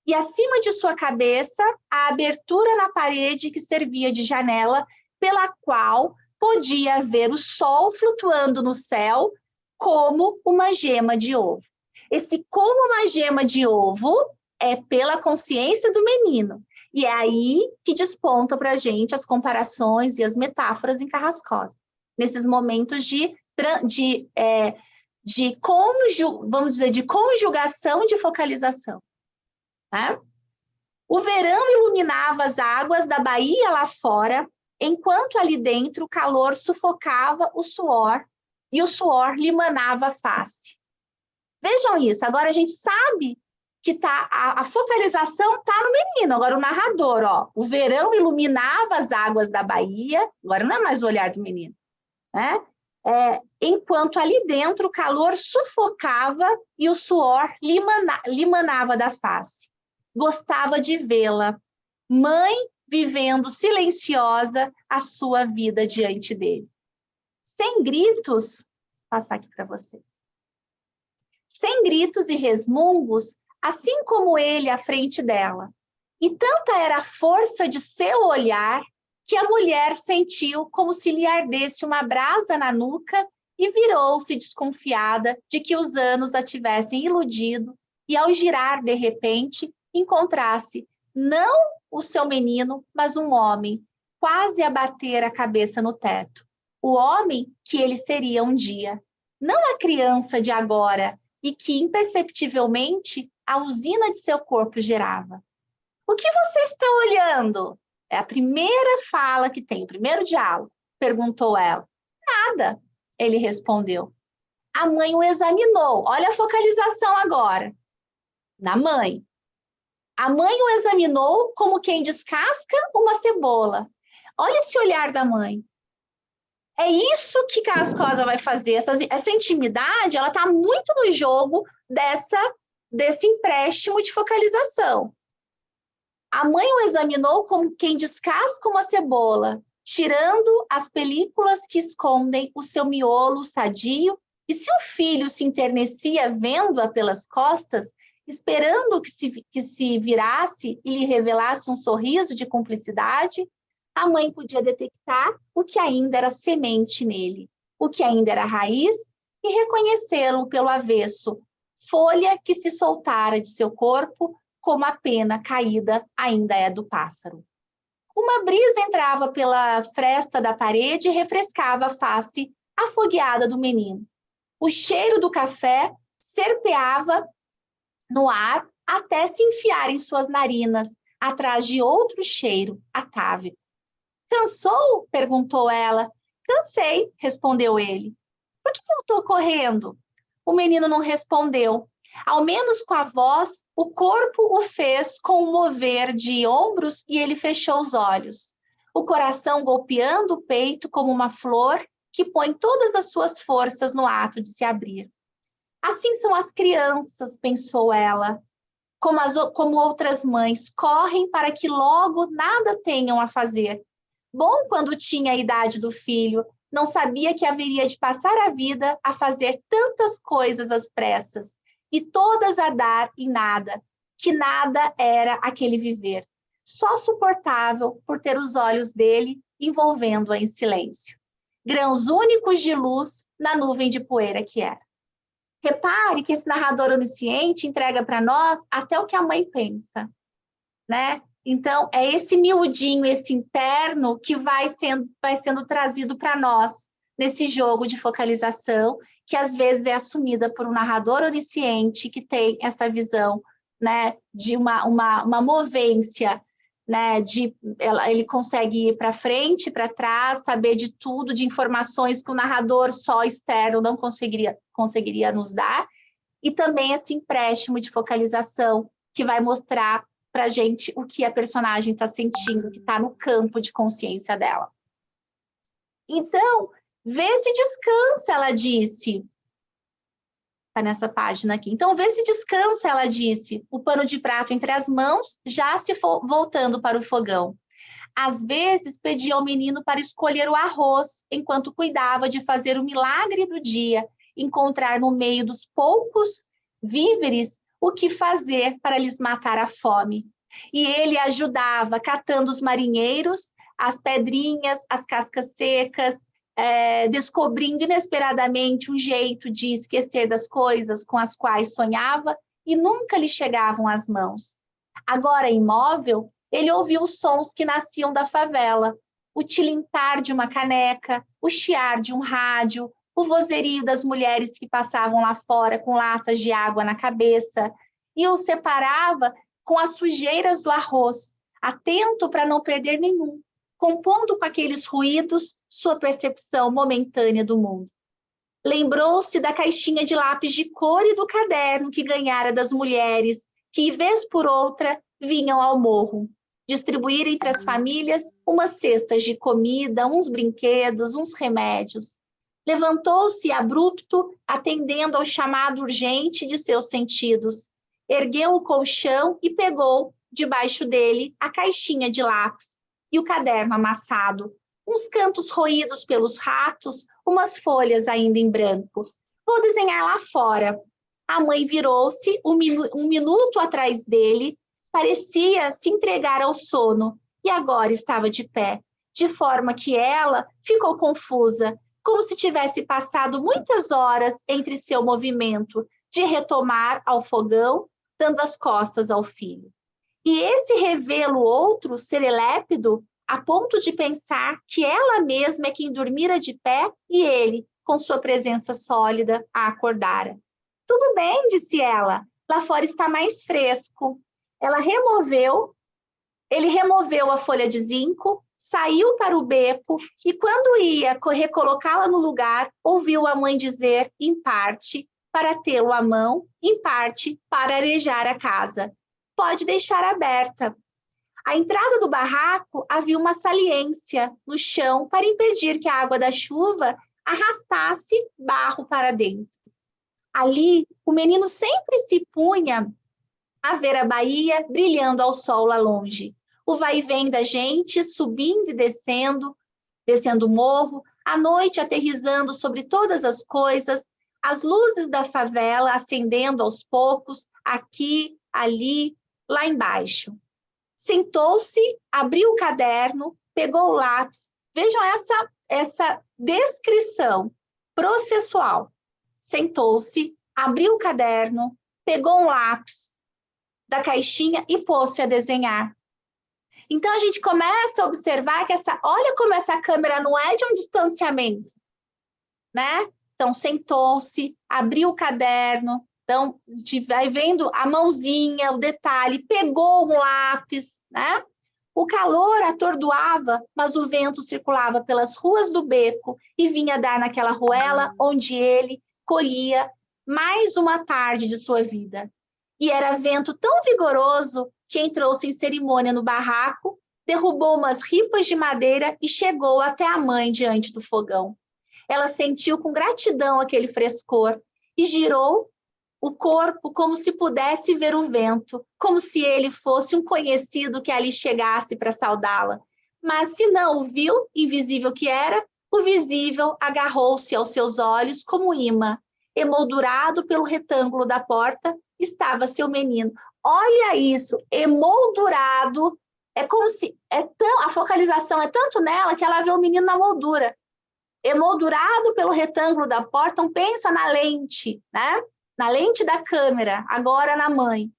e acima de sua cabeça, a abertura na parede que servia de janela, pela qual podia ver o sol flutuando no céu como uma gema de ovo. Esse como uma gema de ovo é pela consciência do menino. E é aí que desponta para a gente as comparações e as metáforas em Carrascosa. Nesses momentos de conjugação de focalização. Né? O verão iluminava as águas da baía lá fora, enquanto ali dentro o calor sufocava o suor e o suor lhe manava a face. Vejam isso, agora a gente sabe que a focalização está no menino, agora o narrador, o verão iluminava as águas da baía, agora não é mais o olhar do menino, né? Enquanto ali dentro o calor sufocava e o suor lhe manava da face. Gostava de vê-la, mãe vivendo silenciosa a sua vida diante dele. Sem gritos, vou passar aqui para vocês. Sem gritos e resmungos, assim como ele à frente dela. E tanta era a força de seu olhar que a mulher sentiu como se lhe ardesse uma brasa na nuca e virou-se desconfiada de que os anos a tivessem iludido e, ao girar de repente, encontrasse não o seu menino, mas um homem, quase a bater a cabeça no teto. O homem que ele seria um dia, não a criança de agora, e que imperceptivelmente a usina de seu corpo gerava. O que você está olhando? É a primeira fala que tem, o primeiro diálogo, perguntou ela. Nada, ele respondeu. A mãe o examinou, olha a focalização agora, na mãe. A mãe o examinou como quem descasca uma cebola. Olha esse olhar da mãe. É isso que Carrascosa vai fazer. Essa intimidade, ela está muito no jogo desse empréstimo de focalização. A mãe o examinou como quem descasca uma cebola, tirando as películas que escondem o seu miolo sadio, e se o filho se enternecia vendo-a pelas costas, esperando que se virasse e lhe revelasse um sorriso de cumplicidade, a mãe podia detectar o que ainda era semente nele, o que ainda era raiz, e reconhecê-lo pelo avesso, folha que se soltara de seu corpo, como a pena caída ainda é do pássaro. Uma brisa entrava pela fresta da parede e refrescava a face afogueada do menino. O cheiro do café serpeava no ar até se enfiar em suas narinas, atrás de outro cheiro atávico. Cansou? Perguntou ela. Cansei, respondeu ele. Por que voltou correndo? O menino não respondeu. Ao menos com a voz, o corpo o fez com um mover de ombros e ele fechou os olhos. O coração golpeando o peito como uma flor que põe todas as suas forças no ato de se abrir. Assim são as crianças, pensou ela, como outras mães, correm para que logo nada tenham a fazer. Bom quando tinha a idade do filho, não sabia que haveria de passar a vida a fazer tantas coisas às pressas, e todas a dar em nada, que nada era aquele viver, só suportável por ter os olhos dele envolvendo-a em silêncio. Grãos únicos de luz na nuvem de poeira que era. Repare que esse narrador onisciente entrega para nós até o que a mãe pensa, né? Então, é esse miudinho, esse interno que vai sendo trazido para nós nesse jogo de focalização, que às vezes é assumida por um narrador onisciente que tem essa visão, né, de uma movência, né, ele consegue ir para frente, para trás, saber de tudo, de informações que o narrador só externo não conseguiria nos dar, e também esse empréstimo de focalização que vai mostrar para a gente o que a personagem está sentindo, que está no campo de consciência dela. Então, vê se descansa, ela disse. Está nessa página aqui. Então, vê se descansa, ela disse, o pano de prato entre as mãos, já se voltando para o fogão. Às vezes, pedia ao menino para escolher o arroz, enquanto cuidava de fazer o milagre do dia, encontrar no meio dos poucos víveres o que fazer para lhes matar a fome. E ele ajudava, catando os marinheiros, as pedrinhas, as cascas secas, descobrindo inesperadamente um jeito de esquecer das coisas com as quais sonhava e nunca lhe chegavam às mãos. Agora imóvel, ele ouviu os sons que nasciam da favela, o tilintar de uma caneca, o chiar de um rádio, o vozerio das mulheres que passavam lá fora com latas de água na cabeça, e o separava com as sujeiras do arroz, atento para não perder nenhum, compondo com aqueles ruídos sua percepção momentânea do mundo. Lembrou-se da caixinha de lápis de cor e do caderno que ganhara das mulheres, que, vez por outra, vinham ao morro, distribuir entre as famílias umas cestas de comida, uns brinquedos, uns remédios. Levantou-se abrupto, atendendo ao chamado urgente de seus sentidos. Ergueu o colchão e pegou, debaixo dele, a caixinha de lápis e o caderno amassado, uns cantos roídos pelos ratos, umas folhas ainda em branco. Vou desenhar lá fora. A mãe virou-se um minuto atrás dele, parecia se entregar ao sono, e agora estava de pé, de forma que ela ficou confusa, como se tivesse passado muitas horas entre seu movimento de retomar ao fogão, dando as costas ao filho. E esse revê-lo outro, serelépido, a ponto de pensar que ela mesma é quem dormira de pé e ele, com sua presença sólida, a acordara. Tudo bem, disse ela, lá fora está mais fresco. Ele removeu a folha de zinco, saiu para o beco e, quando ia recolocá-la no lugar, ouviu a mãe dizer, em parte, para tê-lo à mão, em parte, para arejar a casa. Pode deixar aberta. À entrada do barraco havia uma saliência no chão para impedir que a água da chuva arrastasse barro para dentro. Ali, o menino sempre se punha a ver a baía brilhando ao sol lá longe. O vai-vem da gente, subindo e descendo, descendo o morro, a noite aterrissando sobre todas as coisas, as luzes da favela acendendo aos poucos, aqui, ali, lá embaixo. Sentou-se, abriu o caderno, pegou o lápis. Vejam essa descrição processual. Sentou-se, abriu o caderno, pegou um lápis da caixinha e pôs-se a desenhar. Então, a gente começa a observar que olha como essa câmera não é de um distanciamento, né? Então, sentou-se, abriu o caderno, então, a gente vai vendo a mãozinha, o detalhe, pegou um lápis, né? O calor atordoava, mas o vento circulava pelas ruas do beco e vinha dar naquela ruela onde ele colhia mais uma tarde de sua vida. E era vento tão vigoroso que entrou-se em cerimônia no barraco, derrubou umas ripas de madeira e chegou até a mãe diante do fogão. Ela sentiu com gratidão aquele frescor e girou o corpo como se pudesse ver o vento, como se ele fosse um conhecido que ali chegasse para saudá-la. Mas se não o viu, invisível que era, o visível agarrou-se aos seus olhos como imã. Emoldurado pelo retângulo da porta, estava seu menino. Olha isso, emoldurado, é como se a focalização é tanto nela que ela vê o menino na moldura. Emoldurado pelo retângulo da porta, então pensa na lente, né? Na lente da câmera, agora na mãe.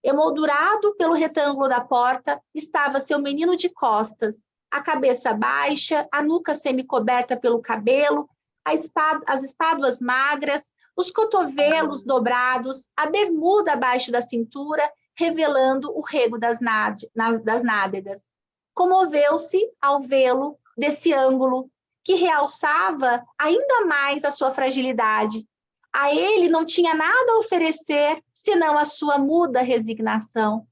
Emoldurado pelo retângulo da porta, estava seu menino de costas, a cabeça baixa, a nuca semicoberta pelo cabelo, as espáduas magras, os cotovelos dobrados, a bermuda abaixo da cintura, revelando o rego das nádegas. Comoveu-se ao vê-lo desse ângulo, que realçava ainda mais a sua fragilidade. A ele não tinha nada a oferecer, senão a sua muda resignação.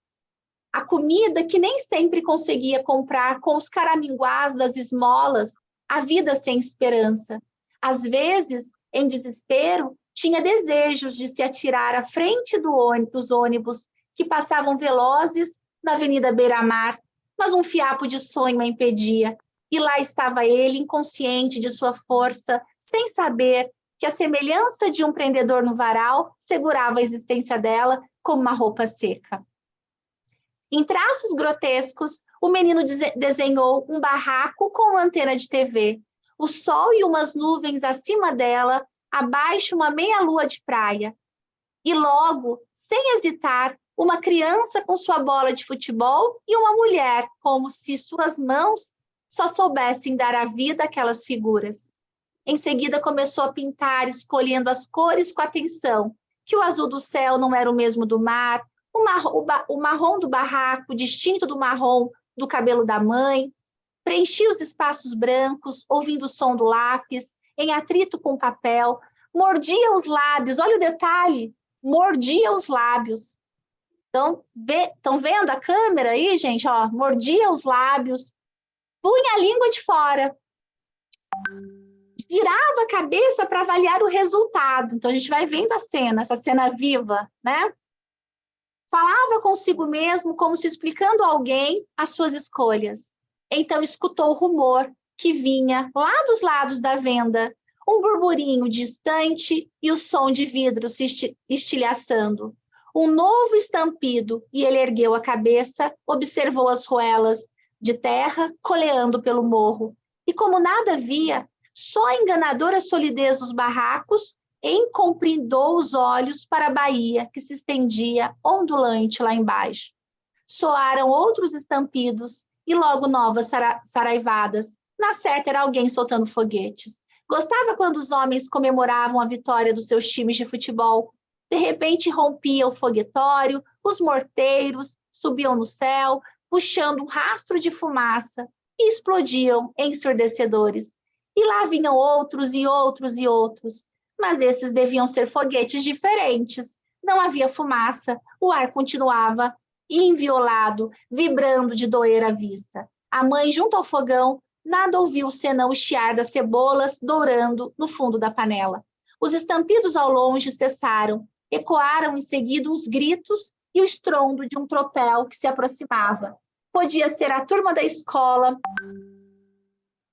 A comida que nem sempre conseguia comprar com os caraminguás das esmolas, a vida sem esperança. Às vezes, em desespero, tinha desejos de se atirar à frente dos ônibus que passavam velozes na Avenida Beira-Mar, mas um fiapo de sonho a impedia. E lá estava ele, inconsciente de sua força, sem saber que a semelhança de um prendedor no varal segurava a existência dela como uma roupa seca. Em traços grotescos, o menino desenhou um barraco com uma antena de TV, o sol e umas nuvens acima dela, abaixo uma meia-lua de praia. E logo, sem hesitar, uma criança com sua bola de futebol e uma mulher, como se suas mãos só soubessem dar a vida àquelas figuras. Em seguida, começou a pintar, escolhendo as cores com atenção, que o azul do céu não era o mesmo do mar, o marrom do barraco, distinto do marrom do cabelo da mãe. Preenchia os espaços brancos, ouvindo o som do lápis, em atrito com o papel, mordia os lábios, olha o detalhe, mordia os lábios. Então, estão vendo a câmera aí, gente? Ó, mordia os lábios, punha a língua de fora, virava a cabeça para avaliar o resultado. Então, a gente vai vendo a cena, essa cena viva, né? Falava consigo mesmo, como se explicando a alguém as suas escolhas. Então, escutou o rumor que vinha lá dos lados da venda, um burburinho distante e o som de vidro se estilhaçando. Um novo estampido, e ele ergueu a cabeça, observou as ruelas de terra coleando pelo morro. E como nada via, só a enganadora solidez dos barracos encompridou os olhos para a baía que se estendia ondulante lá embaixo. Soaram outros estampidos e logo novas saraivadas. Na certa era alguém soltando foguetes. Gostava quando os homens comemoravam a vitória dos seus times de futebol. De repente rompia o foguetório, os morteiros subiam no céu, puxando um rastro de fumaça e explodiam ensurdecedores. E lá vinham outros e outros e outros. Mas esses deviam ser foguetes diferentes. Não havia fumaça, o ar continuava inviolado, vibrando de doer a vista. A mãe, junto ao fogão, nada ouviu senão o chiar das cebolas dourando no fundo da panela. Os estampidos ao longe cessaram, ecoaram em seguida os gritos e o estrondo de um tropel que se aproximava. Podia ser a turma da escola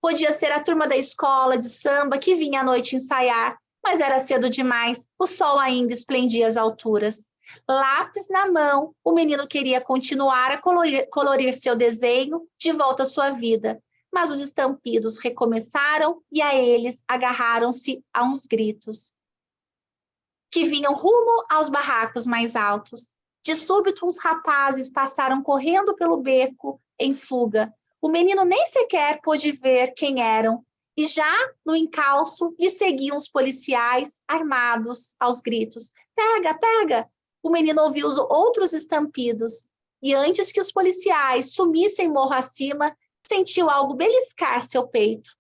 Podia ser a turma da escola de samba que vinha à noite ensaiar, mas era cedo demais, o sol ainda esplendia as alturas. Lápis na mão, o menino queria continuar a colorir seu desenho de volta à sua vida, mas os estampidos recomeçaram e a eles agarraram-se a uns gritos que vinham rumo aos barracos mais altos. De súbito, uns rapazes passaram correndo pelo beco em fuga. O menino nem sequer pôde ver quem eram, e já no encalço lhe seguiam os policiais armados aos gritos. Pega, pega! O menino ouviu os outros estampidos, e antes que os policiais sumissem morro acima, sentiu algo beliscar seu peito.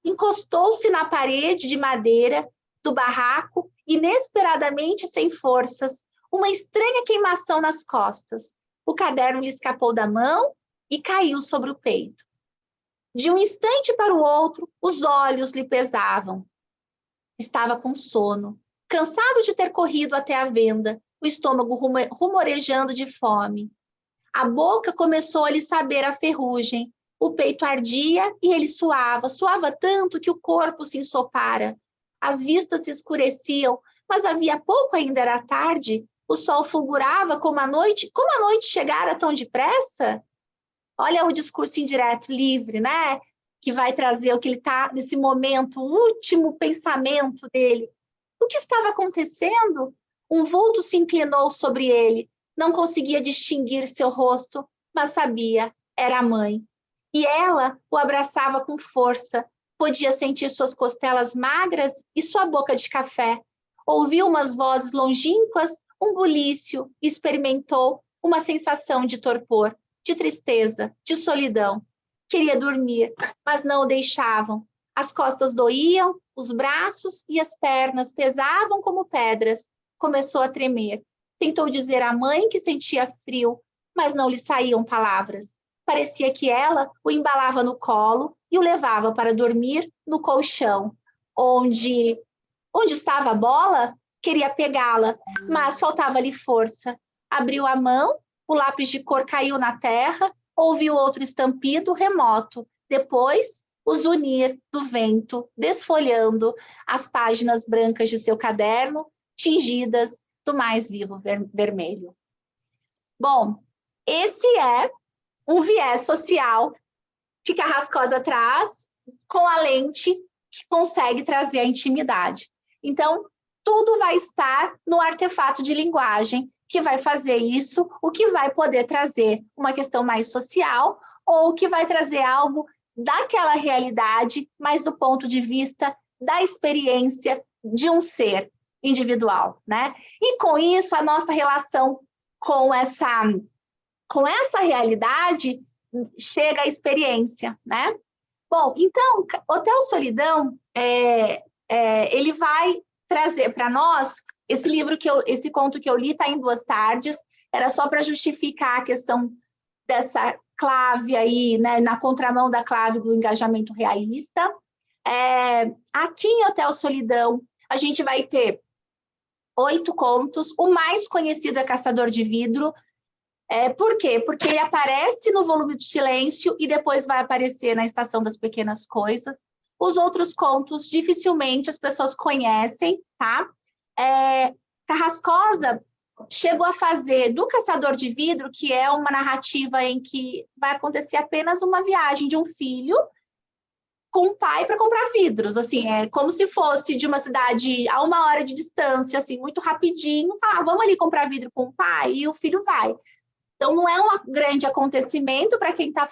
Encostou-se na parede de madeira do barraco, inesperadamente sem forças, uma estranha queimação nas costas. O caderno lhe escapou da mão e caiu sobre o peito. De um instante para o outro, os olhos lhe pesavam. Estava com sono, cansado de ter corrido até a venda, o estômago rumorejando de fome. A boca começou a lhe saber a ferrugem, o peito ardia e ele suava tanto que o corpo se ensopara. As vistas se escureciam, mas havia pouco ainda era tarde, o sol fulgurava como a noite chegara tão depressa. Olha o discurso indireto, livre, né? Que vai trazer o que ele está nesse momento, o último pensamento dele. O que estava acontecendo? Um vulto se inclinou sobre ele. Não conseguia distinguir seu rosto, mas sabia, era a mãe. E ela o abraçava com força. Podia sentir suas costelas magras e sua boca de café. Ouviu umas vozes longínquas, um bulício, e experimentou uma sensação de torpor, de tristeza, de solidão. Queria dormir, mas não o deixavam. As costas doíam, os braços e as pernas pesavam como pedras. Começou a tremer. Tentou dizer à mãe que sentia frio, mas não lhe saíam palavras. Parecia que ela o embalava no colo e o levava para dormir no colchão. Onde estava a bola, queria pegá-la, mas faltava-lhe força. Abriu a mão, o lápis de cor caiu na terra, ouviu outro estampido remoto. Depois, o zunir do vento, desfolhando as páginas brancas de seu caderno, tingidas do mais vivo vermelho. Bom, esse é um viés social que Carrascosa traz com a lente que consegue trazer a intimidade. Então, tudo vai estar no artefato de linguagem que vai fazer isso, o que vai poder trazer uma questão mais social ou que vai trazer algo daquela realidade, mas do ponto de vista da experiência de um ser individual, né? E com isso, a nossa relação com essa realidade chega à experiência, né? Bom, então, Hotel Solidão, ele vai trazer para nós, esse conto que eu li está em 2 tardes, era só para justificar a questão dessa clave aí, né, na contramão da clave do engajamento realista. Aqui em Hotel Solidão, a gente vai ter 8 contos, o mais conhecido é Caçador de Vidro. Por quê? Porque ele aparece no volume do Silêncio e depois vai aparecer na Estação das Pequenas Coisas. Os outros contos, dificilmente as pessoas conhecem, tá? Carrascosa chegou a fazer do Caçador de Vidro, que é uma narrativa em que vai acontecer apenas uma viagem de um filho com o pai para comprar vidros, assim, é como se fosse de uma cidade a 1 hora de distância, assim, muito rapidinho, falar, vamos ali comprar vidro com o pai, e o filho vai. Então, não é um grande acontecimento para quem está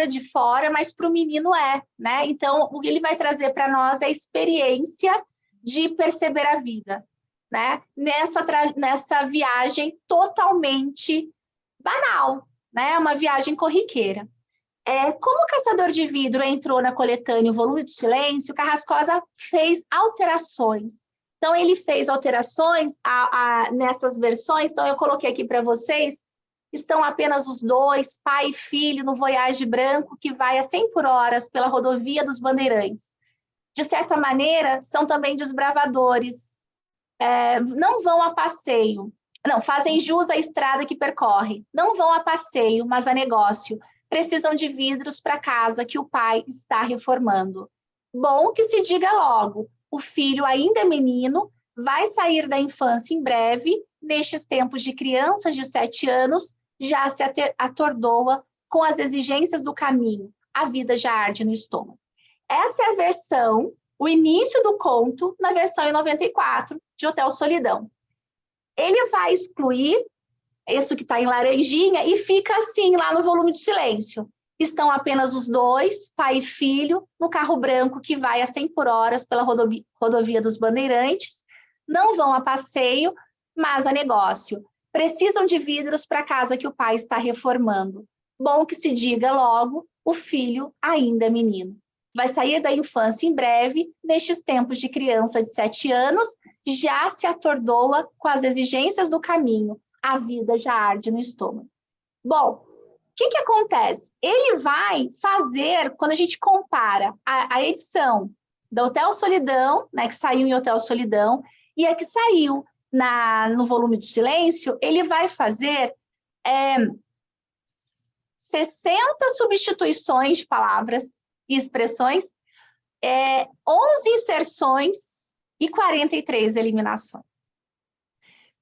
de fora, mas para o menino né? Então, o que ele vai trazer para nós é a experiência de perceber a vida, né? Nessa viagem totalmente banal, né? Uma viagem corriqueira. Como o Caçador de Vidro entrou na coletânea O Volume do Silêncio, Carrascosa fez alterações. Então, ele fez alterações nessas versões, então eu coloquei aqui para vocês, estão apenas os 2, pai e filho, no Voyage branco, que vai a 100 por hora pela rodovia dos Bandeirantes. De certa maneira, são também desbravadores. Não vão a passeio, não, fazem jus à estrada que percorre. Não vão a passeio, mas a negócio. precisam de vidros para a casa que o pai está reformando. Bom que se diga logo, o filho ainda é menino, vai sair da infância em breve, nestes tempos de crianças de 7 anos, já se atordoa com as exigências do caminho, a vida já arde no estômago. Essa é a versão, o início do conto, na versão em 94, de Hotel Solidão. Ele vai excluir isso que está em laranjinha e fica assim lá no volume de silêncio. Estão apenas os dois, pai e filho, no carro branco que vai a 100 por hora pela rodovia dos Bandeirantes. Não vão a passeio, mas a negócio. Precisam de vidros para a casa que o pai está reformando. Bom que se diga logo, o filho ainda é menino. Vai sair da infância em breve, nestes tempos de criança de 7 anos, já se atordoa com as exigências do caminho. A vida já arde no estômago. Bom, o que acontece? Ele vai fazer, quando a gente compara a edição do Hotel Solidão, né, que saiu em Hotel Solidão, e a que saiu no volume do silêncio, ele vai fazer 60 substituições de palavras e expressões, 11 inserções e 43 eliminações.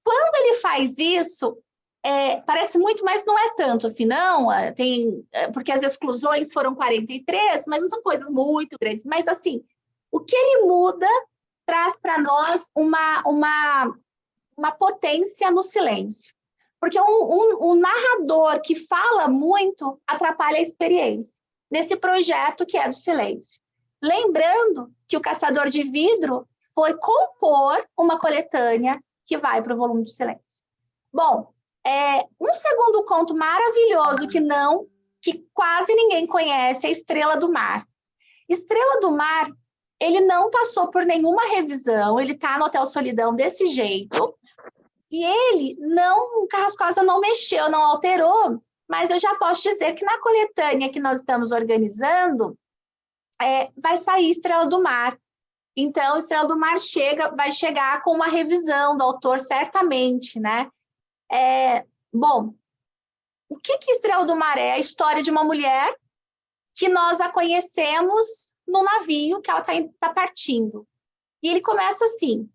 Quando ele faz isso, parece muito, mas não é tanto assim, não. Porque as exclusões foram 43, mas não são coisas muito grandes. Mas, assim, o que ele muda traz para nós uma potência no silêncio. Porque um narrador que fala muito atrapalha a experiência nesse projeto que é do silêncio. Lembrando que o Caçador de Vidro foi compor uma coletânea que vai para o volume de silêncio. Bom, um segundo conto maravilhoso que quase ninguém conhece é Estrela do Mar. Estrela do Mar, ele não passou por nenhuma revisão, ele está no Hotel Solidão desse jeito, e o Carrascosa não mexeu, não alterou, mas eu já posso dizer que na coletânea que nós estamos organizando, vai sair Estrela do Mar. Então, Estrela do Mar vai chegar com uma revisão do autor, certamente, né? Bom, o que Estrela do Mar é? A história de uma mulher que nós a conhecemos no navio, que ela está partindo. E ele começa assim,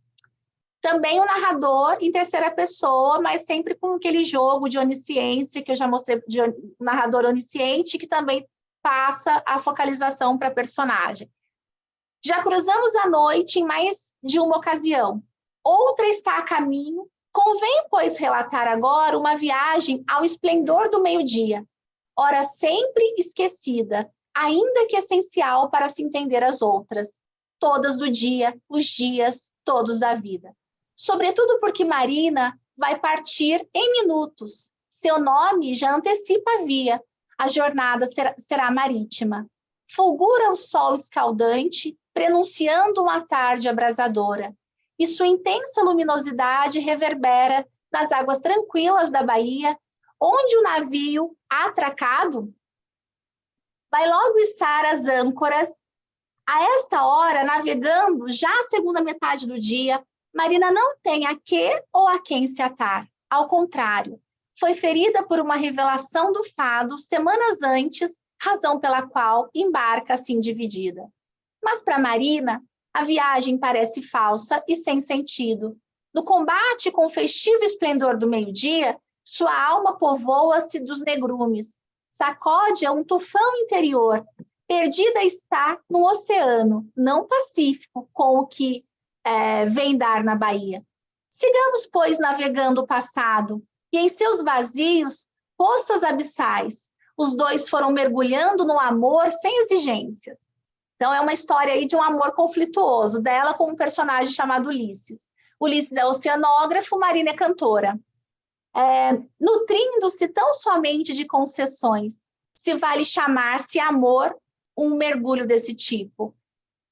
também o narrador em terceira pessoa, mas sempre com aquele jogo de onisciência, que eu já mostrei, de narrador onisciente, que também passa a focalização para a personagem. Já cruzamos a noite em mais de uma ocasião. Outra está a caminho. Convém, pois, relatar agora uma viagem ao esplendor do meio-dia, ora sempre esquecida, ainda que essencial para se entender as outras, todas do dia, os dias, todos da vida. Sobretudo porque Marina vai partir em minutos. Seu nome já antecipa a via. A jornada será marítima. Fulgura o sol escaldante, prenunciando uma tarde abrasadora, e sua intensa luminosidade reverbera nas águas tranquilas da Bahia, onde o navio atracado vai logo içar as âncoras. A esta hora, navegando já a segunda metade do dia, Marina não tem a que ou a quem se atar. Ao contrário, foi ferida por uma revelação do fado semanas antes, razão pela qual embarca assim dividida. Mas para Marina, a viagem parece falsa e sem sentido. No combate com o festivo esplendor do meio-dia, sua alma povoa-se dos negrumes. Sacode a um tufão interior. Perdida está no oceano, não pacífico, com o que vem dar na Bahia. Sigamos, pois, navegando o passado, e em seus vazios, poças abissais, os dois foram mergulhando no amor sem exigências. Então, é uma história aí de um amor conflituoso, dela com um personagem chamado Ulisses. Ulisses é oceanógrafo, Marina é cantora. Nutrindo-se tão somente de concessões, se vale chamar-se amor um mergulho desse tipo.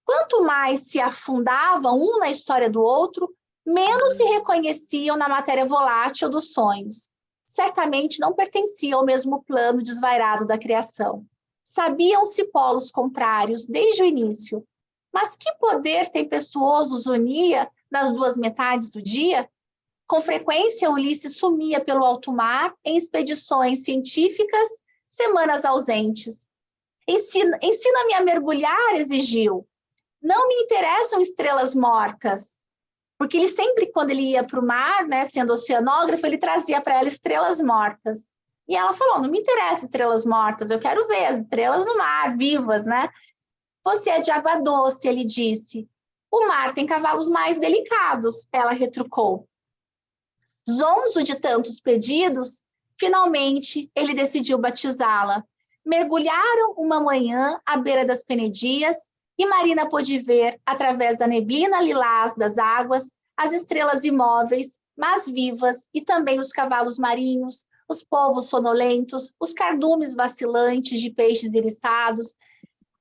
Quanto mais se afundavam um na história do outro, menos se reconheciam na matéria volátil dos sonhos. Certamente não pertenciam ao mesmo plano desvairado da criação. Sabiam-se polos contrários desde o início. Mas que poder tempestuoso os unia nas duas metades do dia? Com frequência, Ulisses sumia pelo alto mar em expedições científicas, semanas ausentes. Ensina-me a mergulhar, exigiu. Não me interessam estrelas mortas. Porque ele sempre, quando ele ia para o mar, né, sendo oceanógrafo, ele trazia para ela estrelas mortas. E ela falou, não me interessa estrelas mortas, eu quero ver as estrelas no mar, vivas, né? Você é de água doce, ele disse. O mar tem cavalos mais delicados, ela retrucou. Zonzo de tantos pedidos, finalmente ele decidiu batizá-la. Mergulharam uma manhã à beira das penedias e Marina pôde ver, através da neblina lilás das águas, as estrelas imóveis, mas vivas, e também os cavalos marinhos, os polvos sonolentos, os cardumes vacilantes de peixes eriçados.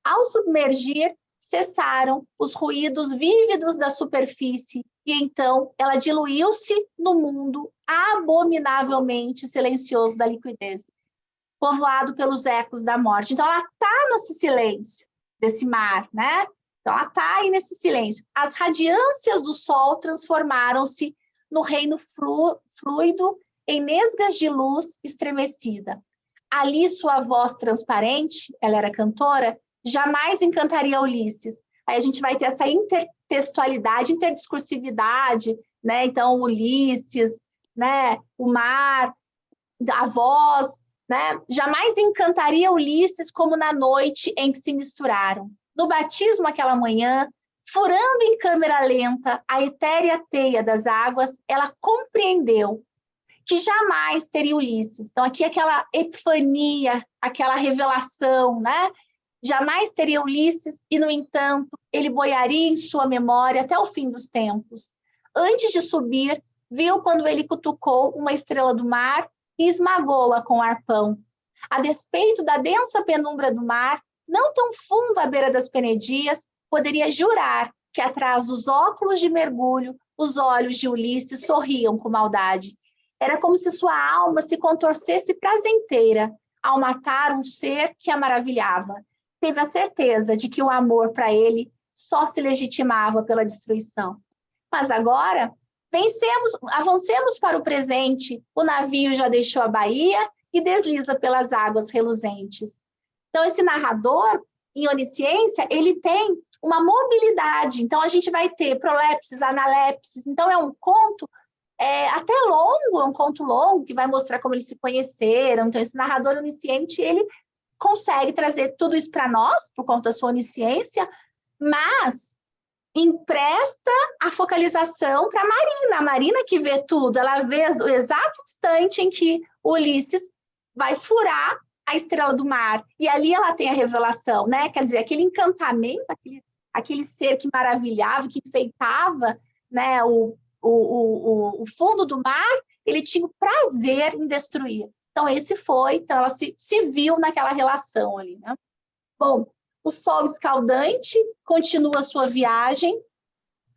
Ao submergir, cessaram os ruídos vívidos da superfície, e então ela diluiu-se no mundo abominavelmente silencioso da liquidez, povoado pelos ecos da morte. Então ela está nesse silêncio desse mar, né? Então ela está aí nesse silêncio. As radiâncias do sol transformaram-se no reino fluido em nesgas de luz estremecida. Ali sua voz transparente, ela era cantora, jamais encantaria Ulisses. Aí a gente vai ter essa intertextualidade, interdiscursividade, né? Então Ulisses, né? O mar, a voz, né? Jamais encantaria Ulisses como na noite em que se misturaram. No batismo aquela manhã, furando em câmera lenta a etérea teia das águas, ela compreendeu que jamais teria Ulisses. Então aqui aquela epifania, aquela revelação, né? Jamais teria Ulisses e, no entanto, ele boiaria em sua memória até o fim dos tempos. Antes de subir, viu quando ele cutucou uma estrela do mar e esmagou-a com o arpão. A despeito da densa penumbra do mar, não tão fundo à beira das penedias, poderia jurar que atrás dos óculos de mergulho, os olhos de Ulisses sorriam com maldade. Era como se sua alma se contorcesse prazenteira ao matar um ser que a maravilhava. Teve a certeza de que o amor para ele só se legitimava pela destruição. Mas agora, avancemos para o presente. O navio já deixou a baía e desliza pelas águas reluzentes. Então, esse narrador, em onisciência, ele tem uma mobilidade. Então, a gente vai ter prolepses, analepses. Então, é um conto até longo, é um conto longo, que vai mostrar como eles se conheceram. Então, esse narrador onisciente, ele consegue trazer tudo isso para nós, por conta da sua onisciência, mas empresta a focalização para a Marina que vê tudo, ela vê o exato instante em que Ulisses vai furar a estrela do mar, e ali ela tem a revelação, né? Quer dizer, aquele encantamento, aquele ser que maravilhava, que enfeitava, né, o fundo do mar, ele tinha o prazer em destruir. Então, então ela se viu naquela relação ali, né? Bom, o sol escaldante continua sua viagem,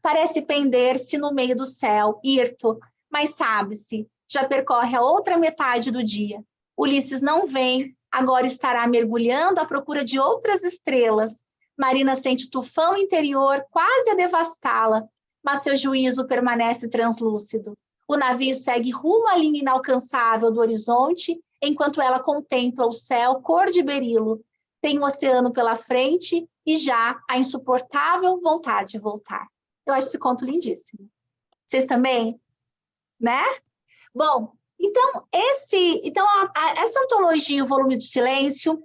parece pender-se no meio do céu, hirto, mas sabe-se, já percorre a outra metade do dia. Ulisses não vem, agora estará mergulhando à procura de outras estrelas. Marina sente tufão interior quase a devastá-la, mas seu juízo permanece translúcido. O navio segue rumo à linha inalcançável do horizonte, enquanto ela contempla o céu cor de berilo. Tem o oceano pela frente e já a insuportável vontade de voltar. Eu acho esse conto lindíssimo. Vocês também? Né? Bom, então, essa antologia, o Volume do Silêncio,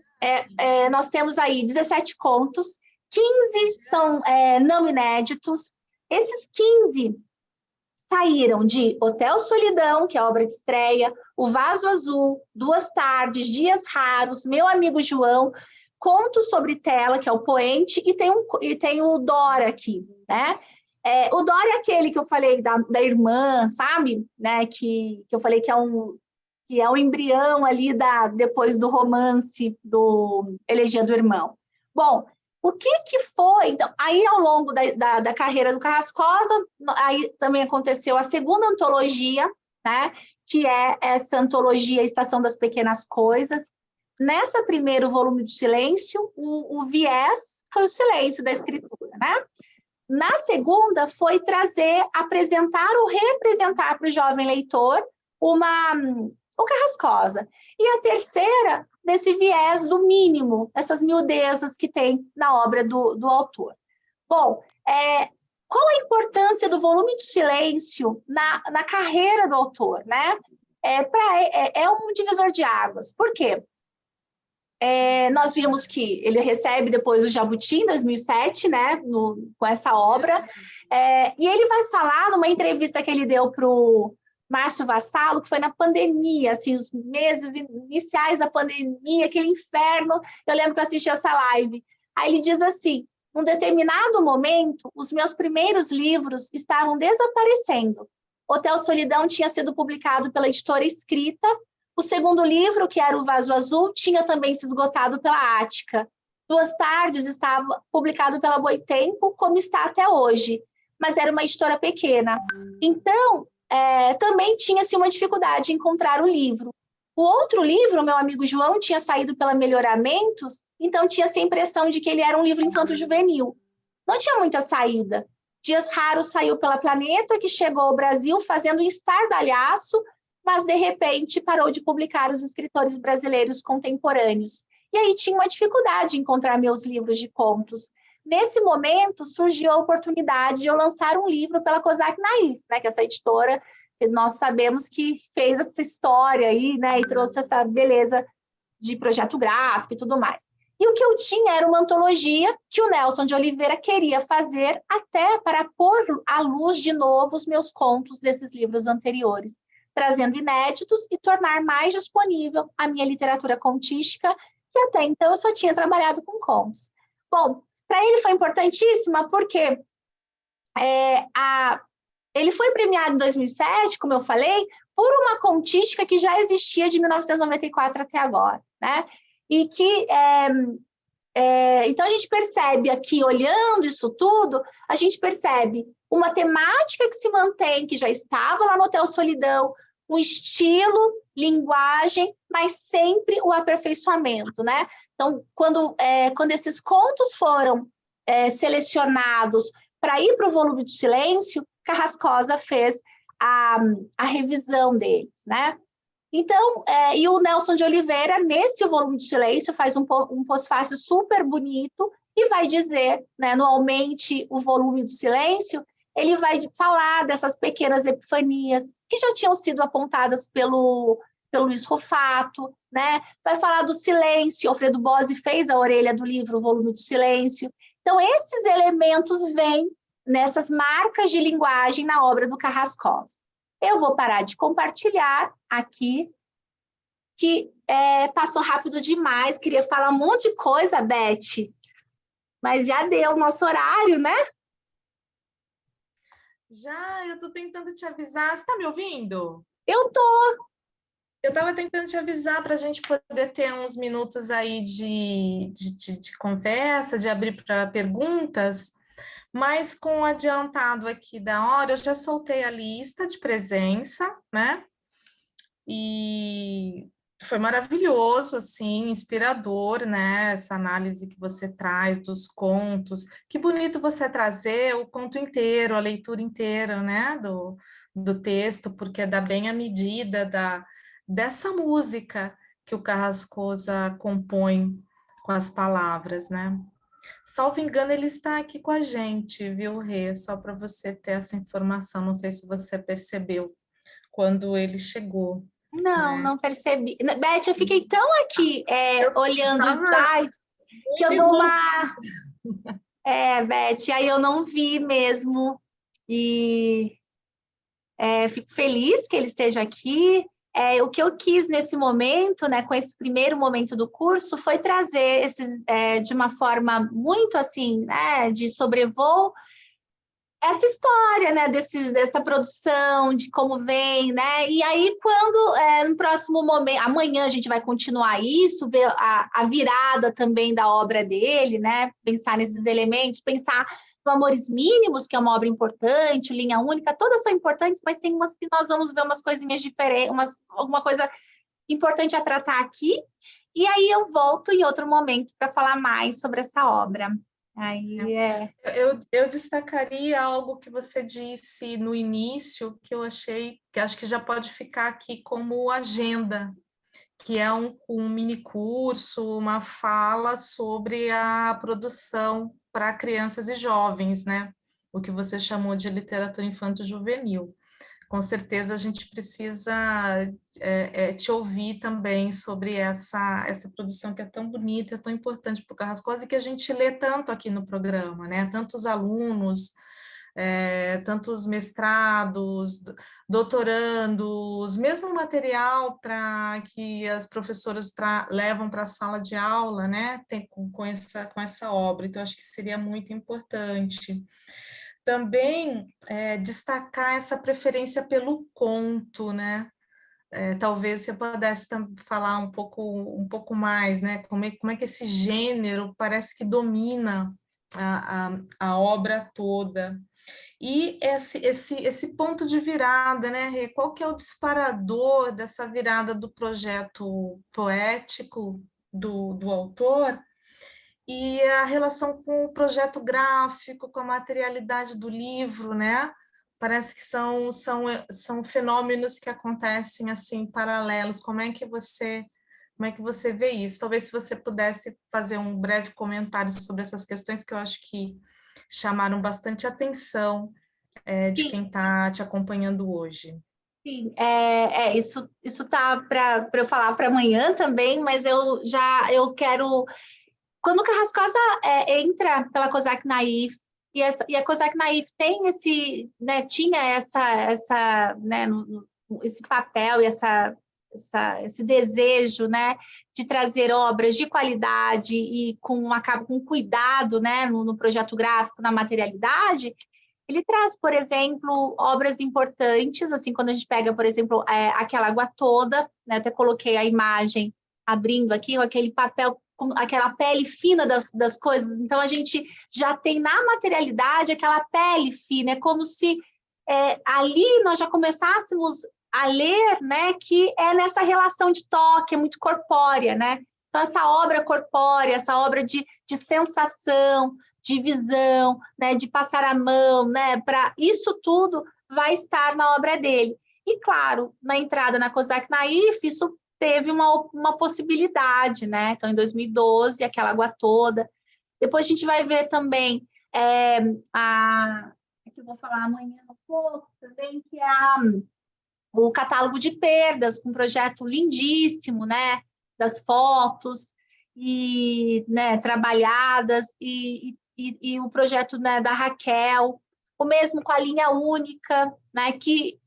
nós temos aí 17 contos, 15 são não inéditos. Esses 15 saíram de Hotel Solidão, que é a obra de estreia, O Vaso Azul, Duas Tardes, Dias Raros, Meu Amigo João, Contos sobre Tela, que é o Poente, e tem o Dora aqui, né? O Dora é aquele que eu falei da irmã, sabe? Né? Que eu falei que é um embrião ali depois do romance do Elegia do Irmão. Bom, o que foi? Então, aí, ao longo da carreira do Carrascosa, aí também aconteceu a segunda antologia, né? Que é essa antologia Estação das Pequenas Coisas. Nessa primeiro volume de silêncio, o viés foi o silêncio da escritura, né? Na segunda, foi apresentar ou representar para o jovem leitor o Carrascosa. E a terceira, desse viés do mínimo, essas miudezas que tem na obra do autor. Bom, qual a importância do volume de silêncio na carreira do autor, né? É um divisor de águas. Por quê? Nós vimos que ele recebe depois o Jabuti, em 2007, né, com essa obra, e ele vai falar numa entrevista que ele deu para o Márcio Vassalo, que foi na pandemia, assim, os meses iniciais da pandemia, aquele inferno. Eu lembro que eu assisti essa live. Aí ele diz assim: num determinado momento, os meus primeiros livros estavam desaparecendo. Hotel Solidão tinha sido publicado pela editora Escrita. O segundo livro, que era O Vaso Azul, tinha também se esgotado pela Ática. Duas Tardes estava publicado pela Boitempo, como está até hoje, mas era uma editora pequena. Então, também tinha-se uma dificuldade em encontrar o livro. O outro livro, meu amigo João, tinha saído pela Melhoramentos, então tinha-se a impressão de que ele era um livro infanto-juvenil. Não tinha muita saída. Dias Raros saiu pela Planeta, que chegou ao Brasil fazendo um estardalhaço, mas, de repente, parou de publicar os escritores brasileiros contemporâneos. E aí tinha uma dificuldade em encontrar meus livros de contos. Nesse momento, surgiu a oportunidade de eu lançar um livro pela Kozak Naif, né, que é essa editora que nós sabemos que fez essa história aí, né, e trouxe essa beleza de projeto gráfico e tudo mais. E o que eu tinha era uma antologia que o Nelson de Oliveira queria fazer até para pôr à luz de novo os meus contos desses livros anteriores, trazendo inéditos e tornar mais disponível a minha literatura contística, que até então eu só tinha trabalhado com contos. Bom, para ele foi importantíssima porque ele foi premiado em 2007, como eu falei, por uma contística que já existia de 1994 até agora, né? E que, então a gente percebe aqui, olhando isso tudo, a gente percebe uma temática que se mantém, que já estava lá no Hotel Solidão, o estilo, linguagem, mas sempre o aperfeiçoamento, né? Então, quando esses contos foram selecionados para ir para o volume de silêncio, Carrascosa fez a revisão deles, né? Então, e o Nelson de Oliveira, nesse volume de silêncio, faz um pós-fácil super bonito e vai dizer, né, no Aumente o Volume do Silêncio, ele vai falar dessas pequenas epifanias que já tinham sido apontadas pelo Luiz Rufato, né? Vai falar do silêncio, Alfredo Bozzi fez a orelha do livro, o Volume do Silêncio. Então, esses elementos vêm nessas marcas de linguagem na obra do Carrascosa. Eu vou parar de compartilhar aqui, que passou rápido demais, queria falar um monte de coisa, Beth, mas já deu o nosso horário, né? Já, eu estou tentando te avisar. Você está me ouvindo? Eu tô. Eu estava tentando te avisar para a gente poder ter uns minutos aí de conversa, de abrir para perguntas, mas com o adiantado aqui da hora, eu já soltei a lista de presença, né? E foi maravilhoso, assim, inspirador, né? Essa análise que você traz dos contos. Que bonito você trazer o conto inteiro, a leitura inteira, né? Do texto, porque dá bem a medida dessa música que o Carrascosa compõe com as palavras, né? Salvo engano, ele está aqui com a gente, viu, Rê? Só para você ter essa informação. Não sei se você percebeu quando ele chegou. Não, né? não percebi. Beth, eu fiquei tão aqui olhando o slide que eu dou uma... Beth, aí eu não vi mesmo. E fico feliz que ele esteja aqui. O que eu quis nesse momento, né, com esse primeiro momento do curso, foi trazer de uma forma muito assim, né, de sobrevoo, essa história, né, dessa produção, de como vem, né, e aí quando, no próximo momento, amanhã a gente vai continuar isso, ver a virada também da obra dele, né, pensar nesses elementos, pensar no Amores Mínimos, que é uma obra importante, Linha Única, todas são importantes, mas tem umas que nós vamos ver umas coisinhas diferentes, alguma coisa importante a tratar aqui, e aí eu volto em outro momento para falar mais sobre essa obra. Aí é... Eu destacaria algo que você disse no início, que eu achei, que acho que já pode ficar aqui como agenda, que é um mini curso, uma fala sobre a produção para crianças e jovens, né? O que você chamou de literatura infanto-juvenil. Com certeza a gente precisa te ouvir também sobre essa produção que é tão bonita, é tão importante para o Carrascosa e que a gente lê tanto aqui no programa, né? Tantos alunos, tantos mestrados, doutorandos, mesmo material para que as professoras levam para a sala de aula, né? Com essa obra. Então, acho que seria muito importante. Também destacar essa preferência pelo conto, né? Talvez você pudesse falar um pouco mais, né? Como é que esse gênero parece que domina a obra toda. E esse ponto de virada, né, Rê? Qual que é o disparador dessa virada do projeto poético do autor e a relação com o projeto gráfico, com a materialidade do livro, né? Parece que são fenômenos que acontecem assim paralelos. Como é que você vê isso? Talvez se você pudesse fazer um breve comentário sobre essas questões que eu acho que chamaram bastante atenção de quem está te acompanhando hoje. Sim, isso tá para eu falar para amanhã também, mas eu quero... Quando o Carrascosa entra pela Cosaque Naif, e a Cosaque Naif tem né, tinha né, esse papel e esse desejo, né, de trazer obras de qualidade e com cuidado, né, no projeto gráfico, na materialidade, ele traz, por exemplo, obras importantes, assim, quando a gente pega, por exemplo, aquela Água Toda, né, até coloquei a imagem abrindo aqui, com aquele papel, com aquela pele fina das coisas, então a gente já tem na materialidade aquela pele fina, é como se ali nós já começássemos a ler, né, que é nessa relação de toque, é muito corpórea, né? Então essa obra corpórea, essa obra de sensação, de visão, né, de passar a mão, né, para isso tudo vai estar na obra dele. E claro, na entrada na Cosaque Naif, isso teve uma possibilidade, né? Então, em 2012, aquela Água Toda. Depois a gente vai ver também que eu vou falar amanhã um pouco também, que é o catálogo de perdas, um projeto lindíssimo, né? Das fotos e, né, trabalhadas e o projeto, né, da Raquel, o mesmo com a linha única, né, que